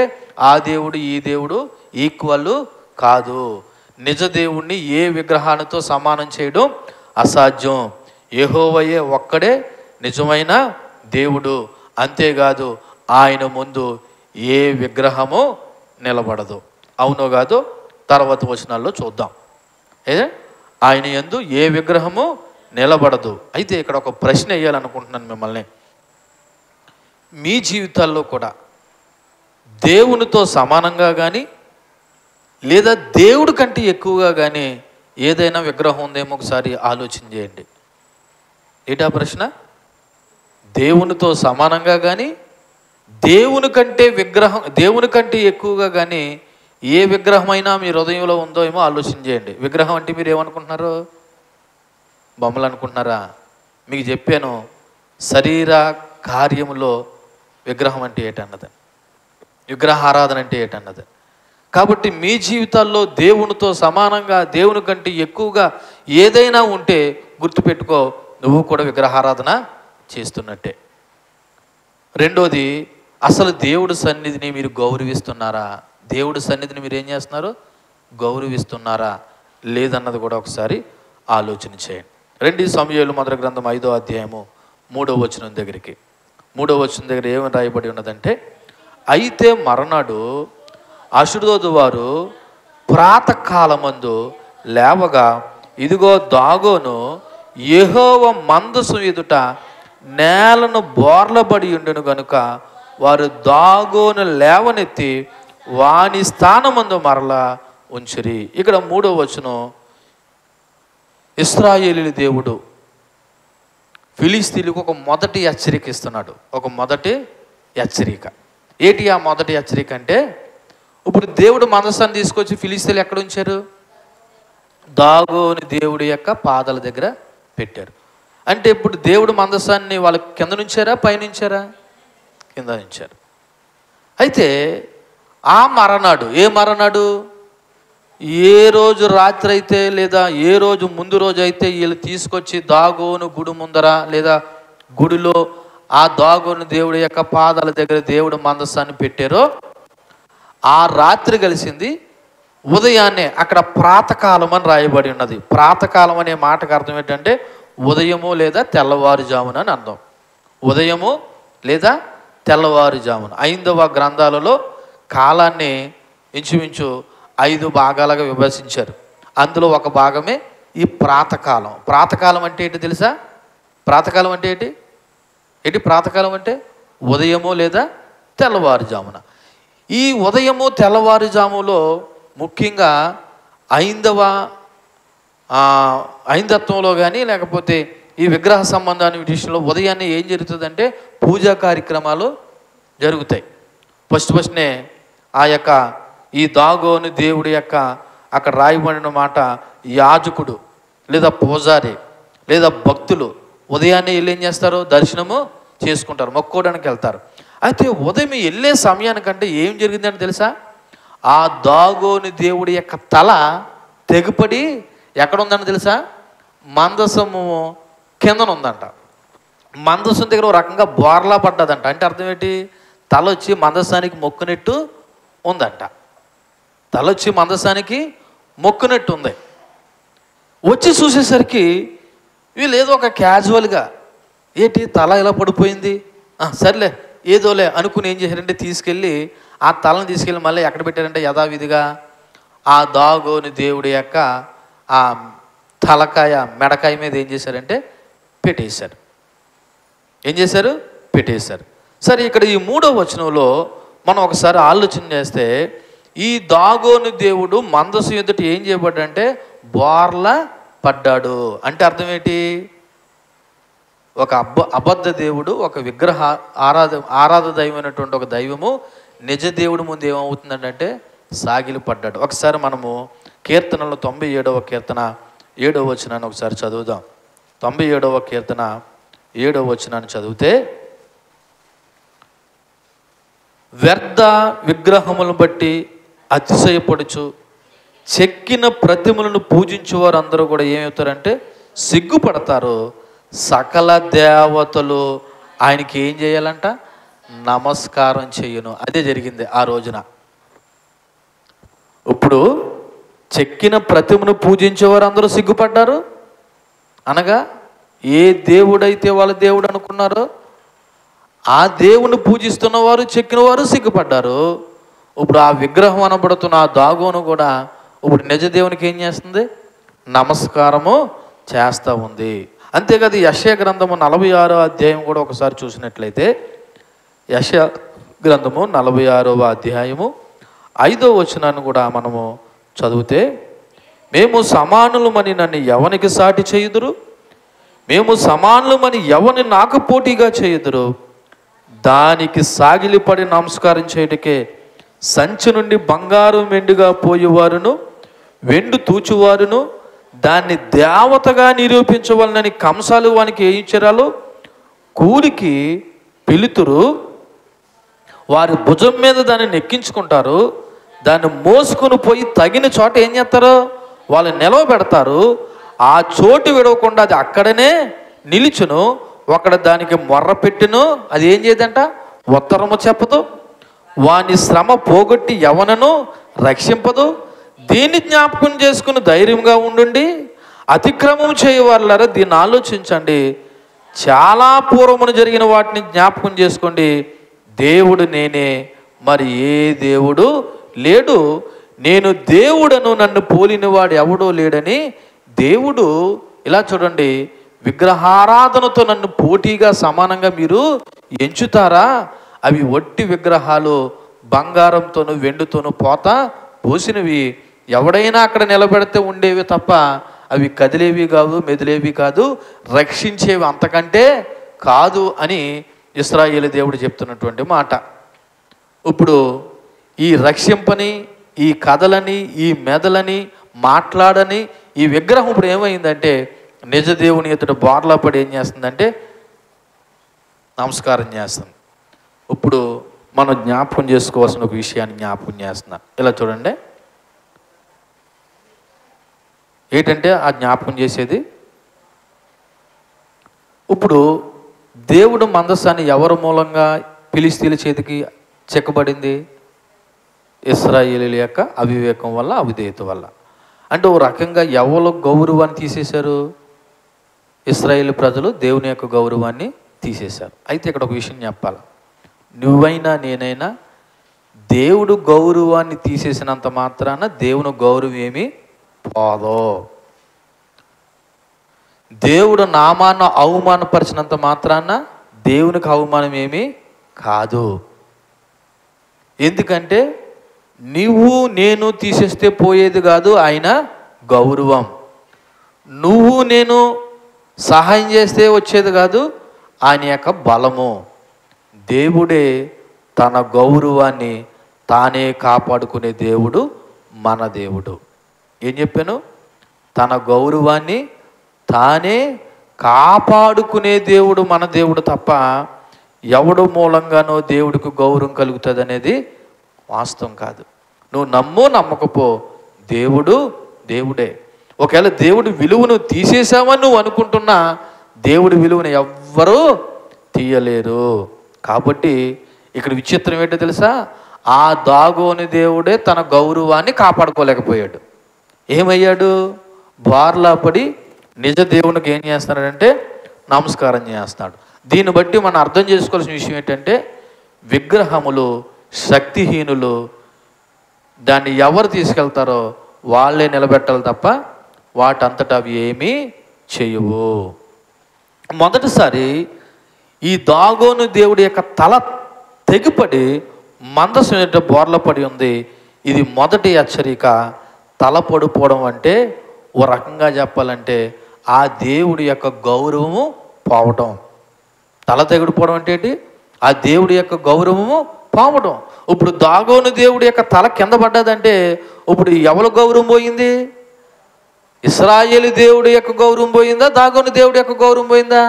ఆ దేవుడు ఈ దేవుడు ఈక్వల్ కాదు. నిజ దేవుణ్ణి ఏ విగ్రహాలతో సమానం చేయడం అసాధ్యం. యెహోవాయే ఒక్కడే నిజమైన దేవుడు. అంతేకాదు ఆయన ముందు ఏ విగ్రహము నిలబడదు. అవునో కాదో తర్వాత వచనాల్లో చూద్దాం. ఆయన యందు ఏ విగ్రహము నిలబడదు. అయితే ఇక్కడ ఒక ప్రశ్న వేయాలనుకుంటున్నాను మిమ్మల్ని. మీ జీవితాల్లో కూడా దేవునితో సమానంగా కానీ లేదా దేవుడి కంటే ఎక్కువగా కానీ ఏదైనా విగ్రహం ఉందేమో ఒకసారి ఆలోచన చేయండి. ఏంటా ప్రశ్న? దేవునితో సమానంగా కానీ దేవుని కంటే ఎక్కువగా కానీ ఏ విగ్రహమైనా మీ హృదయంలో ఉందో ఏమో ఆలోచన చేయండి. విగ్రహం అంటే మీరు ఏమనుకుంటున్నారు? బొమ్మలు అనుకుంటున్నారా? మీకు చెప్పాను, శరీర కార్యములో విగ్రహం అంటే ఏంటన్నది, విగ్రహారాధన అంటే ఏంటన్నది. కాబట్టి మీ జీవితాల్లో దేవునితో సమానంగా దేవుని కంటే ఎక్కువగా ఏదైనా ఉంటే గుర్తుపెట్టుకో, నువ్వు కూడా విగ్రహారాధన చేస్తున్నట్టే. రెండోది, అసలు దేవుడి సన్నిధిని మీరు గౌరవిస్తున్నారా? దేవుడి సన్నిధిని మీరు ఏం చేస్తున్నారు? గౌరవిస్తున్నారా లేదన్నది కూడా ఒకసారి ఆలోచన చేయండి. 2 సమూయేలు మొదటి గ్రంథం 5వ అధ్యాయము 3వ వచనం దగ్గరికి. 3వ వచనం దగ్గర ఏమని రాయబడి ఉన్నదంటే, అయితే మరనాడు అష్డోదు వారు ప్రాతకాలమందు లేవగా ఇదిగో దాగోను యెహోవా మందసం ఎదుట నేలను బోర్లబడి ఉండును గనుక వారు దాగోను లేవనెత్తి వాని స్థానమందు మరలా ఉంచిరి. ఇక్కడ 3వ వచనం, ఇశ్రాయేలీయుల దేవుడు ఫిలిస్తీయులకు ఒక మొదటి హెచ్చరిక ఇస్తున్నాడు. ఒక మొదటి హెచ్చరిక. ఏంటి ఆ మొదటి హెచ్చరిక అంటే, ఇప్పుడు దేవుడు మందసాన్ని తీసుకొచ్చి ఫిలిస్తీయులు ఎక్కడ ఉంచారు? దాగోని దేవుడి యొక్క పాదాల దగ్గర పెట్టారు. అంటే ఇప్పుడు దేవుడు మందసాన్ని వాళ్ళ కింద నుంచారా పైనుంచారా? కింద నుంచారు. అయితే ఆ మరనాడు, ఏ మరనాడు? ఏ రోజు రాత్రి అయితే లేదా ఏ రోజు ముందు రోజు అయితే వీళ్ళు తీసుకొచ్చి దాగోను గుడి ముందర లేదా గుడిలో ఆ దాగోను దేవుడి యొక్క పాదాల దగ్గర దేవుడు మందసాన్ని పెట్టారో ఆ రాత్రి కలిసింది ఉదయాన్నే అక్కడ ప్రాతకాలం అని రాయబడి ఉన్నది. ప్రాతకాలం అనే మాటకు అర్థం ఏంటంటే ఉదయము లేదా తెల్లవారుజామున అని అర్థం. ఉదయము లేదా తెల్లవారుజామున. 5వ గ్రంథాలలో కాలాన్ని ఇంచుమించు 5 భాగాలుగా విభజించారు. అందులో ఒక భాగమే ఈ ప్రాతకాలం. ప్రాతకాలం అంటే ఏంటి తెలుసా? ప్రాతకాలం అంటే ఏంటి? ప్రాతకాలం అంటే ఉదయము లేదా తెల్లవారుజామున. ఈ ఉదయము తెల్లవారుజాములో ముఖ్యంగా ఐందత్వంలో కానీ లేకపోతే ఈ విగ్రహ సంబంధాన్ని విషయంలో ఉదయాన్నే ఏం జరుగుతుందంటే పూజా కార్యక్రమాలు జరుగుతాయి. ఫస్ట్నే ఆ యొక్క ఈ దాగోను దేవుడి యొక్క అక్కడ రాయబడిన మాట, యాజకుడు లేదా పూజారి లేదా భక్తులు ఉదయాన్నే వీళ్ళు ఏం చేస్తారు? దర్శనము చేసుకుంటారు, మొక్కోవడానికి వెళ్తారు. అయితే ఉదయం వెళ్ళే సమయానికంటే ఏం జరిగిందని తెలుసా? ఆ దాగోని దేవుడి యొక్క తల తెగుపడి ఎక్కడ ఉందని తెలుసా? మందసము కిందన ఉందంట. మందసం దగ్గర ఒక రకంగా బోర్లా పడ్డదంట. అంటే అర్థం ఏంటి? తల వచ్చి మందసానికి మొక్కునట్టు ఉందంట. తల వచ్చి మందసానికి మొక్కునట్టు ఉంది. వచ్చి చూసేసరికి వీళ్ళు ఏదో ఒక క్యాజువల్గా ఏంటి తల ఇలా పడిపోయింది, సర్లే ఏదోలే అనుకుని ఏం చేశారంటే తీసుకెళ్ళి ఆ తలను తీసుకెళ్ళి మళ్ళీ ఎక్కడ పెట్టారంటే యథావిధిగా ఆ దాగోని దేవుడి యొక్క ఆ తలకాయ మెడకాయ మీద ఏం చేశారంటే పెట్టేశారు. ఏం చేశారు? పెట్టేశారు. సరే, ఇక్కడ ఈ 3వ వచనంలో మనం ఒకసారి ఆలోచన చేస్తే ఈ దాగోని దేవుడు మందసం ఎదుట ఏం చేయబడ్డంటే బోర్ల పడ్డాడు. అంటే అర్థం ఏంటి? ఒక అబద్ధ దేవుడు, ఒక విగ్రహ ఆరాధ దైవమైనటువంటి ఒక దైవము నిజ దేవుడి ముందు ఏమవుతుందంటే సాగిలి పడ్డాడు. ఒకసారి మనము కీర్తనలో 97వ కీర్తన 7వ వచనాన్ని ఒకసారి చదువుదాం. 97వ కీర్తన 7వ వచనాన్ని చదివితే, వ్యర్థ విగ్రహములను బట్టి అతిశయపడుచు చెక్కిన ప్రతిమలను పూజించేవారు అందరూ కూడా ఏమవుతారంటే సిగ్గుపడతారు. సకల దేవతలు ఆయనకి ఏం చేయాలంట? నమస్కారం చెయ్యను. అదే జరిగింది ఆ రోజున. ఇప్పుడు చెక్కిన ప్రతిమను పూజించేవారు అందరూ సిగ్గుపడ్డారు. అనగా ఏ దేవుడైతే వాళ్ళ దేవుడు అనుకున్నారో ఆ దేవుని పూజిస్తున్న వారు, చెక్కిన వారు సిగ్గుపడ్డారు. ఇప్పుడు ఆ విగ్రహం అనబడుతున్న ఆ దాగోను కూడా ఇప్పుడు నిజ దేవునికి ఏం చేస్తుంది? నమస్కారము చేస్తూ ఉంది. అంతేకాదు యెషయా గ్రంథము 46వ అధ్యాయం కూడా ఒకసారి చూసినట్లయితే, యెషయా గ్రంథము 46వ అధ్యాయము 5వ వచనాన్ని కూడా మనము చదివితే, మేము సమానులమని నన్ను ఎవనికి సాటి చేయుదురు? మేము సమానులమని ఎవని నాకు పోటీగా చేయుదురు? దానికి సాగిలిపడి నమస్కారం చేయటకే సంచి నుండి బంగారు మెండుగా పోయేవారును వెండు తూచువారును దాన్ని దేవతగా నిరూపించవలనని కంసాలు వానికి ఏం ఇచ్చారో కూలికి పిలుతురు. వారి భుజం మీద దాన్ని నెక్కించుకుంటారు. దాన్ని మోసుకొని పోయి తగిన చోట ఏం చేస్తారు? వాళ్ళు నిలవబెడతారు. ఆ చోటు విడవకుండా అది అక్కడనే నిలిచును. ఒకడు దానికి మొర్ర పెట్టిను, అది ఏం చేయదంట? ఉత్తరము చెప్పదు. వాని శ్రమ పోగొట్టి ఎవనను రక్షింపదు. దీన్ని జ్ఞాపకం చేసుకుని ధైర్యంగా ఉండండి. అతిక్రమం చేయవారులారా దీన్ని ఆలోచించండి. చాలా పూర్వమున జరిగిన వాటిని జ్ఞాపకం చేసుకోండి. దేవుడు నేనే, మరి ఏ దేవుడు లేడు. నేను దేవుడను, నన్ను పోలినవాడు ఎవడో లేడని దేవుడు. ఇలా చూడండి, విగ్రహారాధనతో నన్ను పోటీగా సమానంగా మీరు ఎంచుతారా? అవి ఒట్టి విగ్రహాలు, బంగారంతోనూ వెండితోనూ పోత పోసినవి. ఎవడైనా అక్కడ నిలబెడితే ఉండేవి తప్ప అవి కదిలేవి కాదు, మెదిలేవి కాదు, రక్షించేవి అంతకంటే కాదు అని ఇశ్రాయేలు దేవుడు చెప్తున్నటువంటి మాట. ఇప్పుడు ఈ రక్షింపని, ఈ కథలని, ఈ మెదలని, మాట్లాడని ఈ విగ్రహం ఇప్పుడు ఏమైందంటే నిజ దేవుని ఎదుట బోర్లా పడి ఏం చేస్తుందంటే నమస్కారం చేస్తుంది. ఇప్పుడు మనం జ్ఞాపకం చేసుకోవాల్సిన ఒక విషయాన్ని జ్ఞాపకం చేస్తున్నా. ఇలా చూడండి, ఏంటంటే ఆ జ్ఞాపకం చేసేది, ఇప్పుడు దేవుడు మందసాన్ని ఎవరి మూలంగా ఫిలిష్తీయుల చేతికి చెక్కబడింది? ఇశ్రాయేలీయుల యొక్క అవివేకం వల్ల, అవిధేయత వల్ల. అంటే ఓ రకంగా ఎవరు గౌరవాన్ని తీసేశారు? ఇశ్రాయేలు ప్రజలు దేవుని యొక్క గౌరవాన్ని తీసేశారు. అయితే ఇక్కడ ఒక విషయం చెప్పాలి. నువ్వైనా నేనైనా దేవుడు గౌరవాన్ని తీసేసినంత మాత్రాన దేవుని గౌరవం ఏమీ పోదో. దేవుడు నామాన్ని అవమానపరిచినంత మాత్రాన దేవునికి అవమానం ఏమీ కాదు. ఎందుకంటే నువ్వు నేను తీసేస్తే పోయేది కాదు ఆయన గౌరవం. నువ్వు నేను సహాయం చేస్తే వచ్చేది కాదు ఆయన యొక్క బలము. దేవుడే తన గౌరవాన్ని తానే కాపాడుకునే దేవుడు మన దేవుడు. ఏం చెప్పాను? తన గౌరవాన్ని తానే కాపాడుకునే దేవుడు మన దేవుడు తప్ప ఎవడు మూలంగానో దేవుడికి గౌరవం కలుగుతుంది అనేది వాస్తవం కాదు. నువ్వు నమ్ము నమ్మకపో, దేవుడు దేవుడే. ఒకవేళ దేవుడి విలువను తీసేసావని నువ్వు అనుకుంటున్నా, దేవుడి విలువను ఎవ్వరూ తీయలేరు. కాబట్టి ఇక్కడ విచిత్రం ఏంటో తెలుసా? ఆ దాగోని దేవుడే తన గౌరవాన్ని కాపాడుకోలేకపోయాడు. ఏమయ్యాడు? బార్లా పడి నిజ దేవునికి ఏం చేస్తున్నాడంటే నమస్కారం చేస్తాడు. దీన్ని బట్టి మనం అర్థం చేసుకోవాల్సిన విషయం ఏంటంటే, విగ్రహములు శక్తిహీనులు, దాన్ని ఎవరు తీసుకెళ్తారో వాళ్ళే నిలబెట్టాలి తప్ప వాటంతటా అవి ఏమీ చేయవు. మొదటిసారి ఈ దాగోను దేవుడి యొక్క తల తెగిపడి మందసం ఏంటో బోర్ల పడి ఉంది. ఇది మొదటి హెచ్చరిక. తల పడిపోవడం అంటే ఓ రకంగా చెప్పాలంటే ఆ దేవుడి యొక్క గౌరవము పోవటం. తల తెగిడిపోవడం అంటే ఏంటి? ఆ దేవుడి యొక్క గౌరవము పోవడం. ఇప్పుడు దాగోను దేవుడి యొక్క తల కింద పడ్డదంటే ఇప్పుడు ఎవరి గౌరవం పోయింది? ఇశ్రాయేలు దేవుడి యొక్క గౌరవం పోయిందా? దాగోను దేవుడి యొక్క గౌరవం పోయిందా?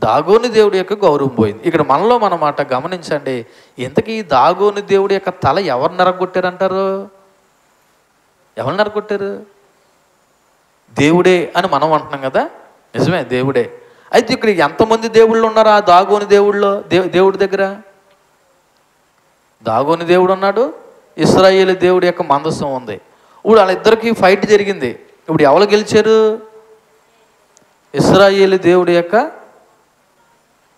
దాగోను దేవుడి యొక్క గౌరవం పోయింది. ఇక్కడ మనలో మన మాట గమనించండి. ఇంతకీ దాగోను దేవుడి యొక్క తల ఎవరు నరగొట్టారంటారు? ఎవరు నరగొట్టారు? దేవుడే అని మనం అంటున్నాం కదా, నిజమే, దేవుడే. అయితే ఇక్కడ ఎంతమంది దేవుళ్ళు ఉన్నారు ఆ దాగోను దేవుళ్ళలో? దేవుడి దగ్గర దాగోను దేవుడు ఉన్నాడు, ఇశ్రాయేలు దేవుడి యొక్క మందసం ఉంది. ఇప్పుడు వాళ్ళిద్దరికీ ఫైట్ జరిగింది. ఇప్పుడు ఎవరు గెలిచారు? ఇశ్రాయేలు దేవుడి యొక్క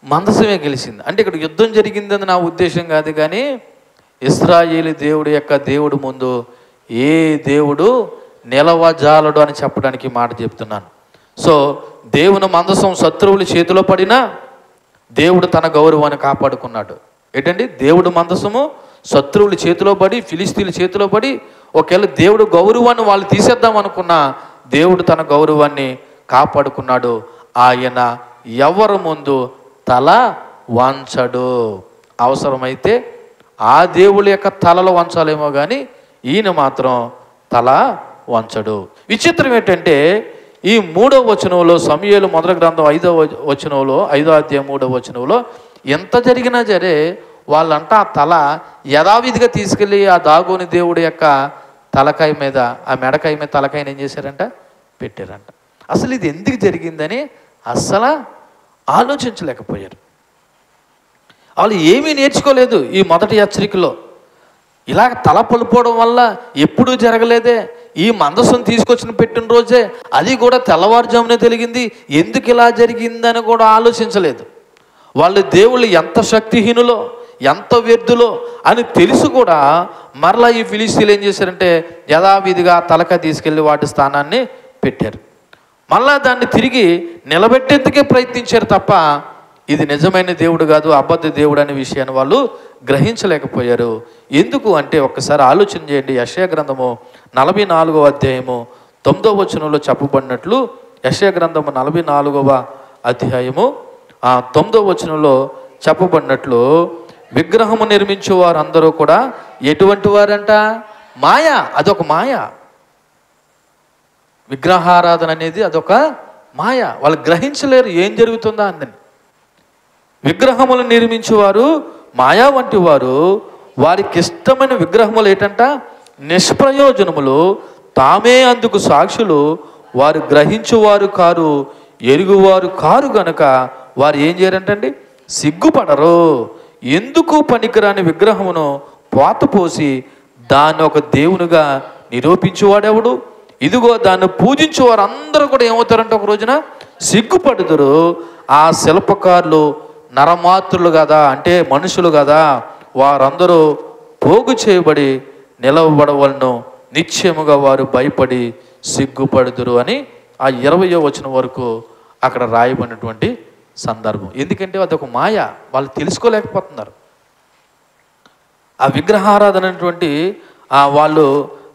మందసమే గెలిచింది. అంటే ఇక్కడ యుద్ధం జరిగిందని నా ఉద్దేశం కాదు, కానీ ఇశ్రాయేలు దేవుడి యొక్క దేవుడు ముందు ఏ దేవుడు నిలవజాలడు అని చెప్పడానికి మాట చెప్తున్నాను. సో దేవుని మందసం శత్రువుల చేతిలో పడినా దేవుడు తన గౌరవాన్ని కాపాడుకున్నాడు. ఏంటండి? దేవుడు మందసము శత్రువుల చేతిలో పడి, ఫిలిస్తీన్ల చేతిలో పడి, ఒకవేళ దేవుడు గౌరవాన్ని వాళ్ళు తీసేద్దాం అనుకున్నా దేవుడు తన గౌరవాన్ని కాపాడుకున్నాడు. ఆయన ఎవరి ముందు తల వంచడు. అవసరమైతే ఆ దేవుడి యొక్క తలలో వంచాలేమో కానీ ఈయన మాత్రం తల వంచడు. విచిత్రం ఏంటంటే ఈ 3వ వచనంలో, సమూయేలు మొదటి గ్రంథం 5వ వచనంలో, 5వ అధ్యాయం 3వ వచనంలో ఎంత జరిగినా సరే వాళ్ళంతా ఆ తల యథావిధిగా తీసుకెళ్ళి ఆ దాగోని దేవుడి యొక్క తలకాయ మీద, ఆ మెడకాయ మీద తలకాయని ఏం చేశారంట? పెట్టారంట. అసలు ఇది ఎందుకు జరిగిందని అస్సలు ఆలోచించలేకపోయారు. వాళ్ళు ఏమీ నేర్చుకోలేదు ఈ మొదటి హెచ్చరికలో. ఇలాగ తల పడిపోవడం వల్ల ఎప్పుడూ జరగలేదే. ఈ మందసం తీసుకొచ్చిన పెట్టిన రోజే, అది కూడా తెల్లవారుజామునే తెలిగింది. ఎందుకు ఇలా జరిగిందని కూడా ఆలోచించలేదు. వాళ్ళు దేవుళ్ళు ఎంత శక్తిహీనులో, ఎంత వ్యర్థులో అని తెలుసు కూడా మరలా ఈ ఫిలిస్తీన్లు ఏం చేశారంటే యథావిధిగా తలక తీసుకెళ్ళి వాటి స్థానాన్ని పెట్టారు. మళ్ళా దాన్ని తిరిగి నిలబెట్టేందుకే ప్రయత్నించారు తప్ప ఇది నిజమైన దేవుడు కాదు, అబద్ధ దేవుడు అనే విషయాన్ని వాళ్ళు గ్రహించలేకపోయారు. ఎందుకు అంటే ఒక్కసారి ఆలోచన చేయండి. యెషయా గ్రంథము 44వ అధ్యాయము 9వ వచనంలో చెప్పబడినట్లు, యెషయా గ్రంథము 44వ అధ్యాయము 9వ వచనంలో చెప్పబడినట్లు, విగ్రహము నిర్మించే వారందరూ కూడా ఎటువంటి వారంట? మాయ. అదొక మాయ. విగ్రహారాధన అనేది అదొక మాయ. వాళ్ళు గ్రహించలేరు ఏం జరుగుతుందా అందని. విగ్రహములు నిర్మించేవారు మాయా వంటి వారు, వారికి ఇష్టమైన విగ్రహములు ఏంటంట? నిష్ప్రయోజనములు, తామే అందుకు సాక్షులు, వారు గ్రహించువారు కారు, ఎరుగువారు కారు గనుక వారు ఏం చేయరంటండి? సిగ్గుపడరు. ఎందుకు పనికిరాని విగ్రహమును పోతపోసి దాన్ని ఒక దేవునిగా నిరూపించేవాడెవడు? ఇదిగో దాన్ని పూజించే వారు అందరూ కూడా ఏమవుతారంటే ఒక రోజున సిగ్గుపడుదురు. ఆ శిల్పకారులు నరమాతృలు కదా, అంటే మనుషులు కదా, వారందరూ పోగు చేయబడి నిలవబడవలను, నిశ్చయముగా వారు భయపడి సిగ్గుపడుదురు అని ఆ 20వ వచనం వరకు అక్కడ రాయబడినటువంటి సందర్భం. ఎందుకంటే అదొక మాయ, వాళ్ళు తెలుసుకోలేకపోతున్నారు. ఆ విగ్రహారాధన అనేటువంటి వాళ్ళు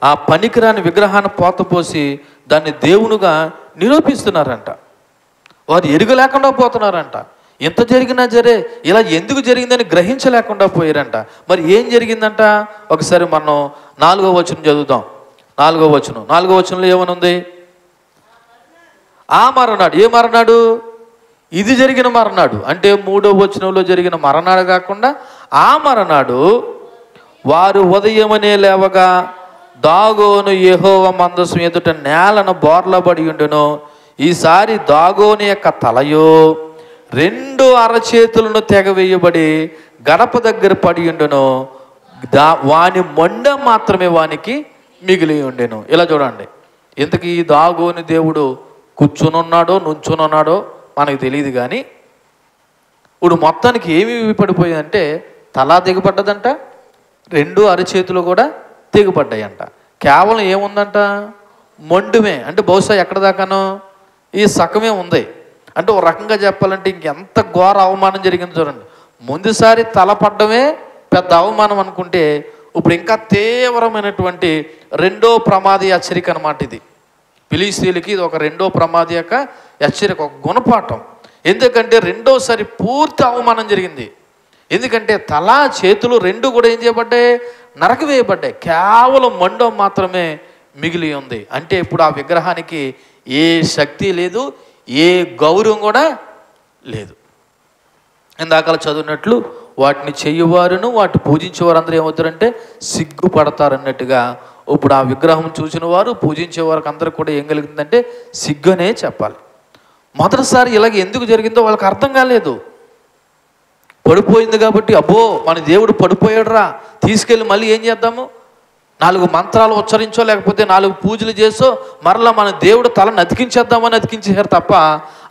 ఆ పనికిరాని విగ్రహాన్ని పోతపోసి దాన్ని దేవునిగా నిరూపిస్తున్నారంట. వారు ఎరుగలేకుండా పోతున్నారంట. ఎంత జరిగినా సరే ఇలా ఎందుకు జరిగిందని గ్రహించలేకుండా పోయారంట. మరి ఏం జరిగిందంట? ఒకసారి మనం 4వ వచనం చదువుదాం. 4వ వచనంలో ఏమనుంది? ఆ మరనాడు. ఏ మరనాడు? ఇది జరిగిన మరనాడు అంటే 3వ వచనంలో జరిగిన మరనాడు కాకుండా ఆ మరనాడు వారు ఉదయమనే లేవగా దాగోను యెహోవా మందసం ఎదుట నేలను బోర్లబడి ఉండును. ఈసారి దాగోను యొక్క తలయో 2 అరచేతులను తెగవేయబడి గడప దగ్గర పడి ఉండును. వాని మొండ మాత్రమే వానికి మిగిలి ఉండెను. ఇలా చూడండి, ఇంతకీ ఈ దాగోని దేవుడు కూర్చునున్నాడో నుంచునున్నాడో మనకు తెలియదు. కానీ ఇప్పుడు మొత్తానికి ఏమి పడిపోయిందంటే తల దిగబడ్డదంట, 2 అరచేతులు కూడా దిగబడ్డాయంట. కేవలం ఏముందంట, మొండుమే. అంటే బహుశా ఎక్కడ దాకానో ఈ సగమే ఉంది. అంటే ఒక రకంగా చెప్పాలంటే ఇంకెంత ఘోర అవమానం జరిగింది చూడండి. ముందుసారి తల పడ్డమే పెద్ద అవమానం అనుకుంటే ఇప్పుడు ఇంకా తీవ్రమైనటువంటి 2వ ప్రమాద హెచ్చరిక అన్నమాట. ఇది ఫిలిష్తీయులకి ఇది ఒక 2వ ప్రమాద యొక్క హెచ్చరిక, ఒక గుణపాఠం. ఎందుకంటే 2వసారి పూర్తి అవమానం జరిగింది. ఎందుకంటే తల చేతులు 2 కూడా ఏం చేయబడ్డాయి, నరకవేయబడ్డాయి. కేవలం మొండం మాత్రమే మిగిలి ఉంది. అంటే ఇప్పుడు ఆ విగ్రహానికి ఏ శక్తి లేదు, ఏ గౌరవం కూడా లేదు. ఇందాక చదివినట్లు వాటిని చెయ్యవారును వాటి పూజించేవారు అందరూ ఏమవుతారంటే సిగ్గుపడతారన్నట్టుగా ఇప్పుడు ఆ విగ్రహం చూసిన వారు పూజించే వారికి అందరూ కూడా ఏం కలుగుతుందంటే సిగ్గునే చెప్పాలి. మొదటిసారి ఇలాగ ఎందుకు జరిగిందో వాళ్ళకి అర్థం కాలేదు. పడిపోయింది కాబట్టి అబ్బో మన దేవుడు పడిపోయాడు రా, తీసుకెళ్ళి మళ్ళీ ఏం చేద్దాము, 4 మంత్రాలు ఉచ్చరించో లేకపోతే 4 పూజలు చేసో మరలా మన దేవుడు తలను అతికించేద్దామని అతికించేశారు తప్ప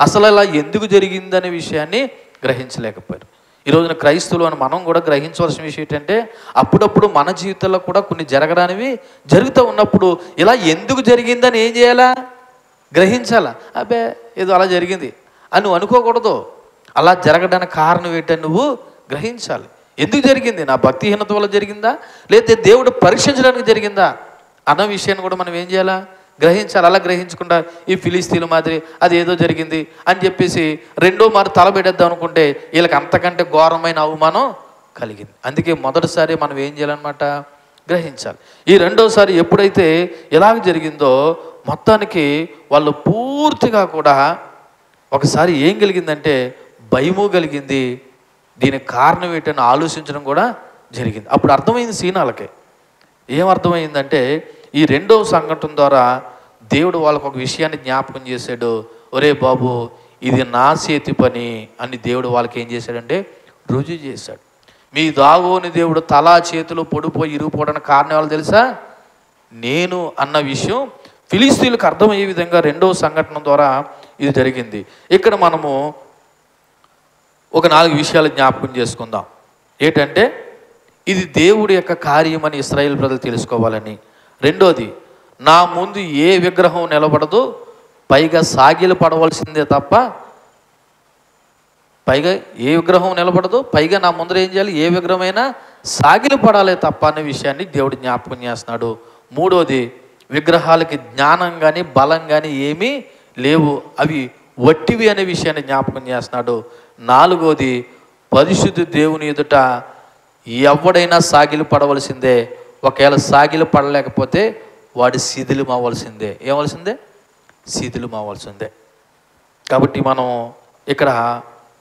అసలు ఇలా ఎందుకు జరిగిందనే విషయాన్ని గ్రహించలేకపోయారు. ఈ రోజున క్రైస్తవులు అని మనం కూడా గ్రహించవలసిన విషయం ఏంటంటే అప్పుడప్పుడు మన జీవితంలో కూడా కొన్ని జరగడానివి జరుగుతూ ఉన్నప్పుడు ఇలా ఎందుకు జరిగిందని ఏం చేయాలా, గ్రహించాలా. అబ్బే ఏదో అలా జరిగింది అని నువ్వు అనుకోకూడదు. అలా జరగడానికి కారణం ఏంటని నువ్వు గ్రహించాలి. ఎందుకు జరిగింది, నా భక్తిహీనత వల్ల జరిగిందా లేకపోతే దేవుడు పరీక్షించడానికి జరిగిందా అన్న విషయాన్ని కూడా మనం ఏం చేయాలా, గ్రహించాలి. అలా గ్రహించకుండా ఈ ఫిలిష్తీయుల మాదిరి అది ఏదో జరిగింది అని చెప్పేసి 2వ మారు తలబెట్టేద్దాం అనుకుంటే వీళ్ళకి అంతకంటే ఘోరమైన అవమానం కలిగింది. అందుకే మొదటిసారి మనం ఏం చేయాలన్నమాట, గ్రహించాలి. ఈ 2వసారి ఎప్పుడైతే ఎలాగ జరిగిందో మొత్తానికి వాళ్ళు పూర్తిగా కూడా ఒకసారి ఏం కలిగిందంటే భయము కలిగింది. దీనికి కారణం ఏంటని ఆలోచించడం కూడా జరిగింది. అప్పుడు అర్థమైంది సీనాలకి. ఏం అర్థమైందంటే ఈ 2వ సంఘటన ద్వారా దేవుడు వాళ్ళకు ఒక విషయాన్ని జ్ఞాపకం చేశాడు. ఒరే బాబు ఇది నా చేతి పని అని దేవుడు వాళ్ళకి ఏం చేశాడంటే రుజువు చేశాడు. మీ దాగోని దేవుడు తలా చేతులు పొడిపోయి ఇరిగిపోవడానికి కారణం వాళ్ళు తెలుసా, నేను అన్న విషయం ఫిలిష్తీయులకు అర్థమయ్యే విధంగా 2వ సంఘటన ద్వారా ఇది జరిగింది. ఇక్కడ మనము ఒక 4 విషయాలు జ్ఞాపకం చేసుకుందాం. ఏంటంటే ఇది దేవుడి యొక్క కార్యం అని ఇశ్రాయేలు ప్రజలు తెలుసుకోవాలని. 2వది, నా ముందు ఏ విగ్రహం నిలబడదు, పైగా సాగిలు పడవలసిందే తప్ప పైగా ఏ విగ్రహం నిలబడదు, పైగా నా ముందర ఏం చేయాలి, ఏ విగ్రహమైనా సాగిలు పడాలి తప్ప అనే విషయాన్ని దేవుడు జ్ఞాపకం చేస్తున్నాడు. 3వది, విగ్రహాలకి జ్ఞానం కానీ బలం కానీ ఏమీ లేవు, అవి వట్టివి అనే విషయాన్ని జ్ఞాపకం చేస్తున్నాడు. 4వది, పరిశుద్ధ దేవుని ఎదుట ఎవడైనా సాగిలు పడవలసిందే, ఒకవేళ సాగిలు పడలేకపోతే వాడి శిథిలం అవ్వాల్సిందే. ఏమవలసిందే, శిథిలం అవ్వాల్సిందే. కాబట్టి మనం ఇక్కడ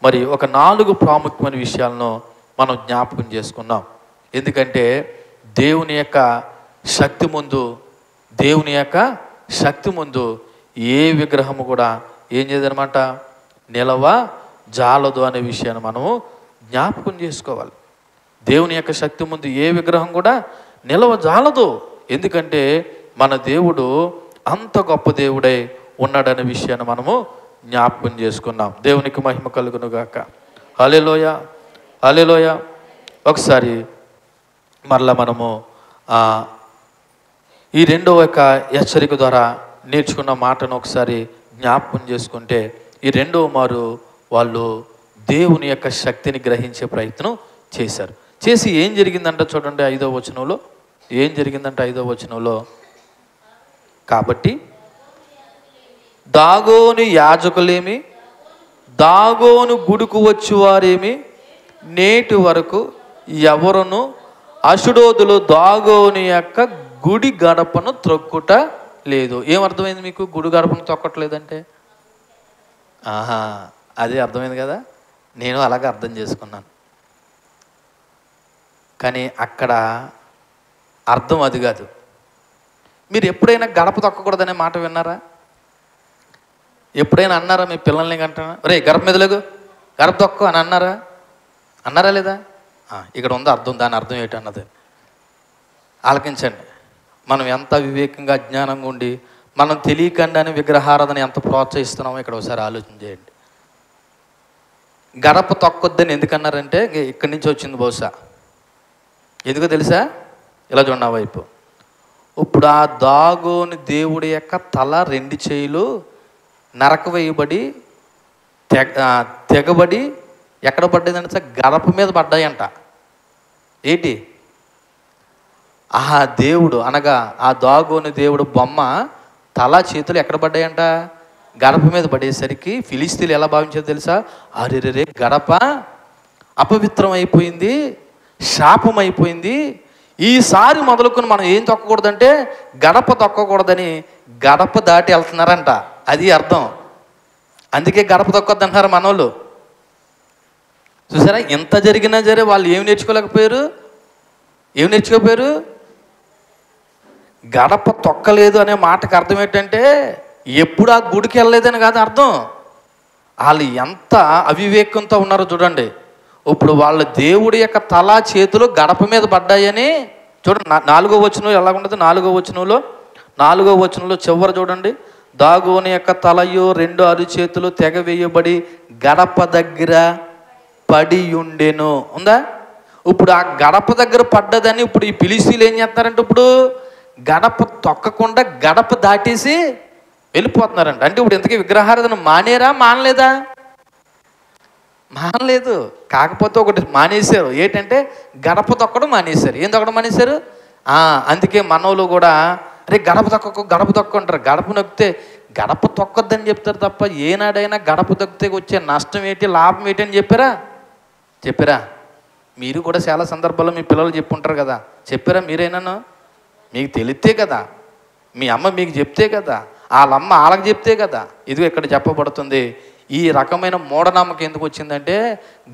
మరి ఒక 4 ప్రాముఖ్యమైన విషయాలను మనం జ్ఞాపకం చేసుకున్నాం. ఎందుకంటే దేవుని యొక్క శక్తి ముందు, దేవుని యొక్క శక్తి ముందు ఏ విగ్రహము కూడా ఏం చేయదనమాట, నిలవ జాలదు అనే విషయాన్ని మనము జ్ఞాపకం చేసుకోవాలి. దేవుని యొక్క శక్తి ముందు ఏ విగ్రహం కూడా నిలవ జాలదు. ఎందుకంటే మన దేవుడు అంత గొప్ప దేవుడై ఉన్నాడనే విషయాన్ని మనము జ్ఞాపకం చేసుకున్నాం. దేవునికి మహిమ కలుగును గాక. హల్లెలూయా, హల్లెలూయా. ఒకసారి మరలా మనము ఈ 2వ యొక్క హెచ్చరిక ద్వారా నేర్చుకున్న మాటను ఒకసారి జ్ఞాపకం చేసుకుంటే ఈ 2వ మారు వాళ్ళు దేవుని యొక్క శక్తిని గ్రహించే ప్రయత్నం చేశారు. చేసి ఏం జరిగిందంట చూడండి 5వ వచనంలో. ఏం జరిగిందంటే 5వ వచనంలో, కాబట్టి దాగోను యాజకులేమి దాగోను గుడికి వచ్చేవారేమి నేటి వరకు ఎవరును అషుడోదులో దాగోను యొక్క గుడి గడపను త్రొక్కుట లేదు. ఏమర్థమైంది మీకు, గుడి గడపను తొక్కట్లేదంటే? అదే అర్థమైంది కదా, నేను అలాగే అర్థం చేసుకున్నాను. కానీ అక్కడ అర్థం అది కాదు. మీరు ఎప్పుడైనా గడప తొక్కకూడదనే మాట విన్నారా? ఎప్పుడైనా అన్నారా మీ పిల్లల్ని కంటున్నా, రే గడప మీద లేగు, గడప తొక్కు అని అన్నారా లేదా? ఇక్కడ ఉందో అర్థం, దాని అర్థం ఏంటన్నది ఆలకించండి. మనం ఎంత వివేకంగా అజ్ఞానంగా ఉండి మనం తెలియకుండానే విగ్రహారాధన ఎంత ప్రోత్సహిస్తున్నామో ఇక్కడ ఒకసారి ఆలోచన చేయండి. గడప తొక్కొద్దని ఎందుకన్నారంటే ఇక్కడి నుంచి వచ్చింది బహుశా. ఎందుకో తెలుసా? ఇలా చూడండి ఆ వైపు. ఇప్పుడు ఆ దాగోని దేవుడి యొక్క తల 2 చేతులు నరక వేయబడి తెగబడి ఎక్కడ పడ్డదంటే సార్ గడప మీద పడ్డాయంట. ఏంటి? ఆ దేవుడు అనగా ఆ దాగోని దేవుడు బొమ్మ తల చేతులు ఎక్కడ పడ్డాయంట? గడప మీద పడేసరికి ఫిలిస్తీన్లు ఎలా భావించారో తెలుసా? అరెరే గడప అపవిత్రం అయిపోయింది, శాపం అయిపోయింది, ఈసారి మొదలుకొని మనం ఏం తొక్కకూడదంటే గడప తొక్కకూడదని గడప దాటి వెళ్తున్నారంట. అది అర్థం. అందుకే గడప తొక్కొద్దు అంటున్నారు మనోళ్ళు. చూసారా? ఎంత జరిగినా సరే వాళ్ళు ఏమి నేర్చుకోలేకపోయారు? గడప తొక్కలేదు అనే మాటకు అర్థం ఏంటంటే ఎప్పుడు ఆ గుడికి వెళ్ళలేదని కాదు అర్థం. వాళ్ళు ఎంత అవివేకంతో ఉన్నారో చూడండి. ఇప్పుడు వాళ్ళ దేవుడి యొక్క తల చేతులు గడప మీద పడ్డాయని చూడండి. 4వ వచనం ఎలా ఉండదు? 4వ వచనంలో చివరి చూడండి. దాగోని యొక్క తలయు 2 అరిచేతులు తెగవేయబడి గడప దగ్గర పడి ఉండెను ఉందా? ఇప్పుడు ఆ గడప దగ్గర పడ్డదని ఇప్పుడు ఈ ఫిలిస్తీన్లు ఏం చేస్తారంటే ఇప్పుడు గడప తొక్కకుండా గడప దాటేసి వెళ్ళిపోతున్నారంట. అంటే ఇప్పుడు ఇంతకీ విగ్రహారాధన మానలేదా? మానలేదు. కాకపోతే ఒకటి మానేశారు. ఏంటంటే గడప తొక్కడం మానేశారు. ఏం తొక్కడం మానేశారు? అందుకే మనోళ్ళు కూడా అరే గడప తొక్క అంటారు. గడప నొక్కితే గడప తొక్కొద్దని చెప్తారు తప్ప ఏనాడైనా గడప తొక్కితే వచ్చే నష్టం ఏంటి, లాభం ఏంటి అని చెప్పారా? మీరు కూడా చాలా సందర్భాల్లో మీ పిల్లలు చెప్పుంటారు కదా. చెప్పారా మీరైనాను? మీకు తెలిస్తే కదా, మీ అమ్మ మీకు చెప్తే కదా, వాళ్ళమ్మ వాళ్ళకి చెప్తే కదా. ఇదిగో ఇక్కడ చెప్పబడుతుంది. ఈ రకమైన మూఢనమ్మకం ఎందుకు వచ్చిందంటే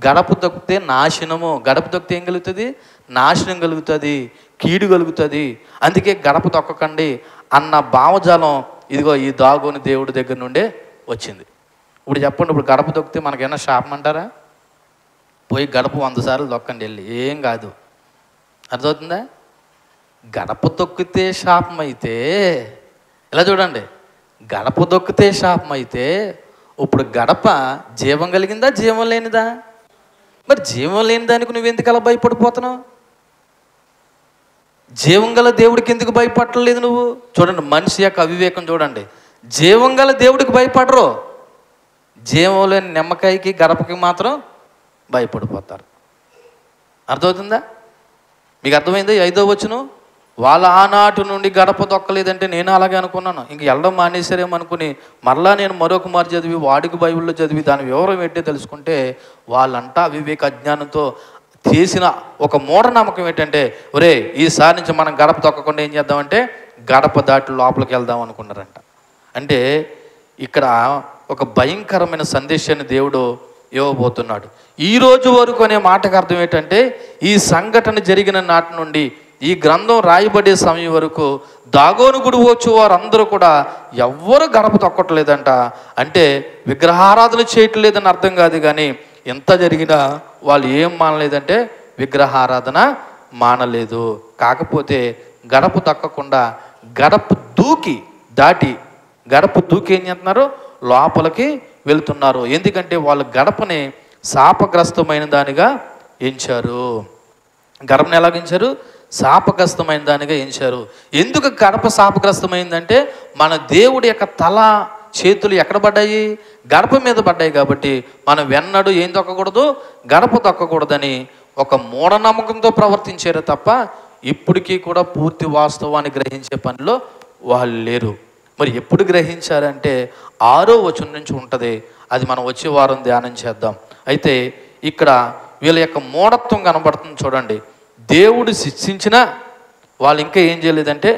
గడప తొక్కితే నాశనము. గడప తొక్కితే ఏం కలుగుతుంది? నాశనం కలుగుతుంది, కీడు కలుగుతుంది. అందుకే గడప తొక్కకండి అన్న భావజాలం ఇదిగో ఈ దాగోని దేవుడి దగ్గర నుండే వచ్చింది. ఇప్పుడు చెప్పండి, ఇప్పుడు గడప తొక్కితే మనకేమైనా శాపం అంటారా? పోయి గడప 100 సార్లు తొక్కండి వెళ్ళి, ఏం కాదు. అర్థమవుతుందా? గడప తొక్కితే శాపం అయితే ఇలా చూడండి, గడప తొక్కితే శాపం అయితే ఇప్పుడు గడప జీవం కలిగిందా, జీవం లేనిదా? మరి జీవం లేని దానికి నువ్వెందుకు అలా భయపడిపోతున్నావు? జీవం గల దేవుడికి ఎందుకు భయపడలేదు నువ్వు? చూడండి మనిషి యొక్క అవివేకం చూడండి. జీవం గల దేవుడికి భయపడరు, జీవం లేని నిమ్మకాయకి గడపకి మాత్రం భయపడిపోతారు. అర్థమవుతుందా? మీకు అర్థమైందా? 5వ వచనం, వాళ్ళ ఆనాటి నుండి గడప తొక్కలేదంటే నేను అలాగే అనుకున్నాను. ఇంక వెళ్ళడం మానేశారేమో అనుకుని మరలా నేను మరొక మారు చదివి వాడికి బైబిల్లో చదివి దాని వివరం ఏంటో తెలుసుకుంటే వాళ్ళంటా అవివేక అజ్ఞానంతో చేసిన ఒక మూఢనమ్మకం ఏంటంటే ఒరే ఈసారి నుంచి మనం గడప తొక్కకుండా ఏం చేద్దామంటే గడప దాటి లోపలికి వెళ్దాం అనుకున్నారంట. అంటే ఇక్కడ ఒక భయంకరమైన సందేశాన్ని దేవుడు ఇవ్వబోతున్నాడు. ఈ రోజు వరకు అనే మాటకు అర్థం ఏంటంటే ఈ సంఘటన జరిగిన నాటి నుండి ఈ గ్రంథం రాయబడే సమయం వరకు దాగోను గుడి వచ్చి వారందరూ కూడా ఎవ్వరు గడప తొక్కట్లేదంట. అంటే విగ్రహారాధన చేయట్లేదని అర్థం కాదు, కానీ ఎంత జరిగినా వాళ్ళు ఏం మానలేదంటే విగ్రహారాధన మానలేదు. కాకపోతే గడప తక్కకుండా గడప దూకి ఏం చేస్తున్నారు? లోపలికి వెళ్తున్నారు. ఎందుకంటే వాళ్ళు గడపని శాపగ్రస్తమైన దానిగా ఎంచారు. గడపని ఎలాగించారు? శాపగ్రస్తమైన దానిగా ఎంచారు. ఎందుకు గడప శాపగ్రస్తమైందంటే మన దేవుడి యొక్క తల చేతులు ఎక్కడ పడ్డాయి? గడప మీద పడ్డాయి. కాబట్టి మనం వెన్నడు ఏం తొక్కకూడదు? గడప తొక్కకూడదని ఒక మూఢనమ్మకంతో ప్రవర్తించారు తప్ప ఇప్పటికీ కూడా పూర్తి వాస్తవాన్ని గ్రహించే పనిలో వాళ్ళు లేరు. మరి ఎప్పుడు గ్రహించారంటే 6వ వచనం నుంచి ఉంటుంది. అది మనం వచ్చే వారం ధ్యానం చేద్దాం. అయితే ఇక్కడ వీళ్ళ యొక్క మూఢత్వం కనబడుతుంది చూడండి. దేవుడు శిక్షించినా వాళ్ళు ఇంకా ఏం చేయలేదంటే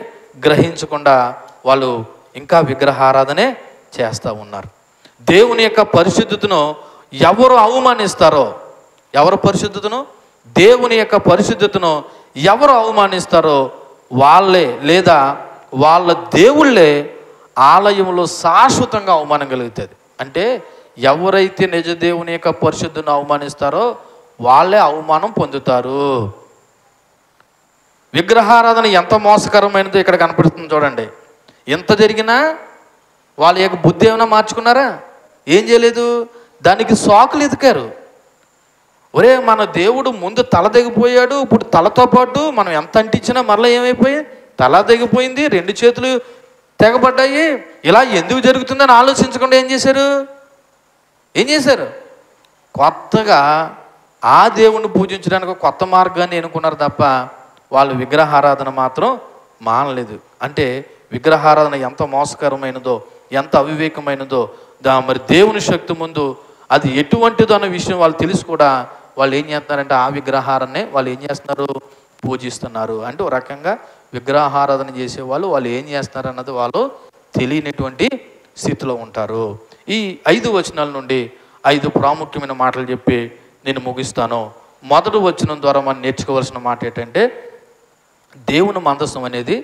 గ్రహించకుండా వాళ్ళు ఇంకా విగ్రహారాధనే చేస్తూ ఉన్నారు. దేవుని యొక్క పరిశుద్ధతను ఎవరు అవమానిస్తారో, ఎవరు పరిశుద్ధతను, దేవుని యొక్క పరిశుద్ధతను ఎవరు అవమానిస్తారో వాళ్ళే లేదా వాళ్ళ దేవుళ్ళే ఆలయంలో శాశ్వతంగా అవమానం కలుగుతుంది. అంటే ఎవరైతే నిజ దేవుని యొక్క పరిశుద్ధను అవమానిస్తారో వాళ్ళే అవమానం పొందుతారు. విగ్రహారాధన ఎంత మోసకరమైనదో ఇక్కడ కనపడుతుంది చూడండి. ఎంత జరిగినా వాళ్ళ యొక్క బుద్ధి ఏమైనా మార్చుకున్నారా? ఏం చేయలేదు. దానికి సాకులు ఎతికారు. ఒరే, మన దేవుడు ముందు తల తెగిపోయాడు, ఇప్పుడు తలతో పాటు మనం ఎంత అంటించినా మరలా ఏమైపోయి తల తెగిపోయింది, 2 చేతులు తెగబడ్డాయి, ఇలా ఎందుకు జరుగుతుందని ఆలోచించకుండా ఏం చేశారు? కొత్తగా ఆ దేవుణ్ణి పూజించడానికి కొత్త మార్గాన్ని ఎన్నుకున్నారు తప్ప వాళ్ళు విగ్రహారాధన మాత్రం మానలేదు. అంటే విగ్రహారాధన ఎంత మోసకరమైనదో, ఎంత అవివేకమైనదో, మరి దేవుని శక్తి ముందు అది ఎటువంటిదో అన్న విషయం వాళ్ళు తెలిసి కూడా వాళ్ళు ఏం చేస్తున్నారంటే ఆ విగ్రహారాన్ని వాళ్ళు ఏం చేస్తున్నారు? పూజిస్తున్నారు. అంటే ఒక రకంగా విగ్రహారాధన చేసేవాళ్ళు వాళ్ళు ఏం చేస్తున్నారు అన్నది వాళ్ళు తెలియనటువంటి స్థితిలో ఉంటారు. ఈ 5 వచనాల నుండి 5 ప్రాముఖ్యమైన మాటలు చెప్పి నేను ముగిస్తాను. మొదటి వచనం ద్వారా మనం నేర్చుకోవాల్సిన మాట ఏంటంటే, దేవుని మందసం అనేది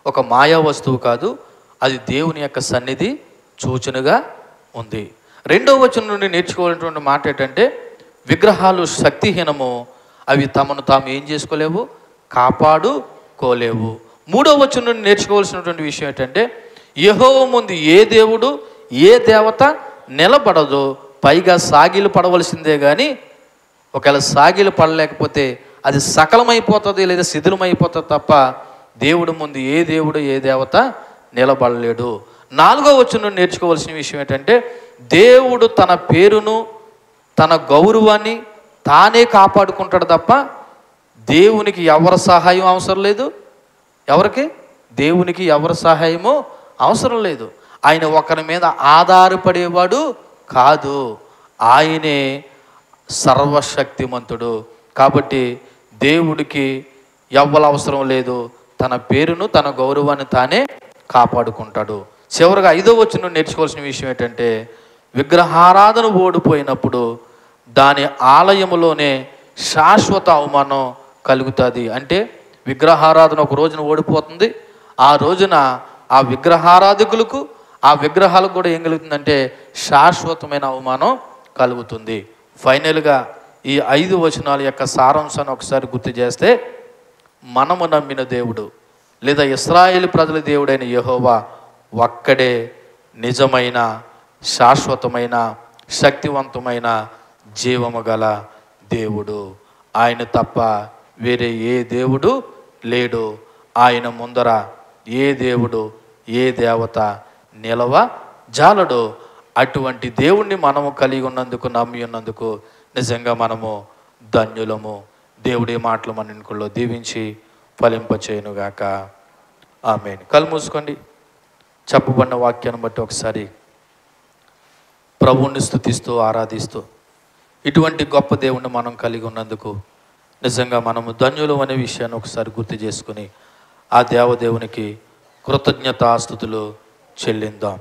ఒక మాయా వస్తువు కాదు, అది దేవుని యొక్క సన్నిధి సూచనగా ఉంది. 2వ వచనం నుండి నేర్చుకోవాల్సినటువంటి మాట ఏంటంటే, విగ్రహాలు శక్తిహీనము, అవి తమను తాము ఏం చేసుకోలేవు, కాపాడుకోలేవు. 3వ వచనం నుండి నేర్చుకోవాల్సినటువంటి విషయం ఏంటంటే, యెహోవా ముందు ఏ దేవుడు ఏ దేవత నిలబడదు, పైగా సాగిలు పడవలసిందే కానీ ఒకవేళ సాగిలు పడలేకపోతే అది సకలమైపోతుంది లేదా శిథిలమైపోతుంది తప్ప దేవుడు ముందు ఏ దేవుడు ఏ దేవత నిలబడలేడు. 4వ వచనం నేర్చుకోవాల్సిన విషయం ఏంటంటే, దేవుడు తన పేరును తన గౌరవాన్ని తానే కాపాడుకుంటాడు తప్ప దేవునికి ఎవరి సహాయం అవసరం లేదు. ఎవరికి? దేవునికి ఎవరి సహాయమో అవసరం లేదు. ఆయన ఒకరి మీద ఆధారపడేవాడు కాదు, ఆయనే సర్వశక్తిమంతుడు. కాబట్టి దేవుడికి ఎవ్వల అవసరం లేదు, తన పేరును తన గౌరవాన్ని తానే కాపాడుకుంటాడు. చివరిగా 5వ వచనం నేర్చుకోవాల్సిన విషయం ఏంటంటే, విగ్రహారాధన ఓడిపోయినప్పుడు దాని ఆలయములోనే శాశ్వత అవమానం కలుగుతుంది. అంటే విగ్రహారాధన ఒక రోజున ఓడిపోతుంది, ఆ రోజున ఆ విగ్రహారాధకులకు ఆ విగ్రహాలకు కూడా ఏం కలుగుతుందంటే శాశ్వతమైన అవమానం కలుగుతుంది. ఫైనల్గా ఈ 5 వచనాల యొక్క సారాంశాన్ని ఒకసారి గుర్తు చేస్తే, మనము నమ్మిన దేవుడు లేదా ఇశ్రాయేలు ప్రజల దేవుడైన యెహోవా ఒక్కడే నిజమైన శాశ్వతమైన శక్తివంతమైన జీవము గల దేవుడు. ఆయన తప్ప వేరే ఏ దేవుడు లేడు. ఆయన ముందర ఏ దేవుడు ఏ దేవత నిలవ జాలడు. అటువంటి దేవుణ్ణి మనము కలిగి ఉన్నందుకు నమ్మి ఉన్నందుకు నిజంగా మనము ధన్యులము. దేవుడి మాటలు మన ఇంట్లో దీవించి ఫలింపచేయునుగాక. ఆమేన్. కళ్ళు మూసుకోండి. చెప్పబడిన వాక్యాన్ని బట్టి ఒకసారి ప్రభువుని స్తుతిస్తూ ఆరాధిస్తూ ఇటువంటి గొప్ప దేవుణ్ణి మనం కలిగి ఉన్నందుకు నిజంగా మనము ధన్యులు అనే విషయాన్ని ఒకసారి గుర్తు చేసుకుని ఆ దేవదేవునికి కృతజ్ఞతాస్తుతులు చెల్లిందాం.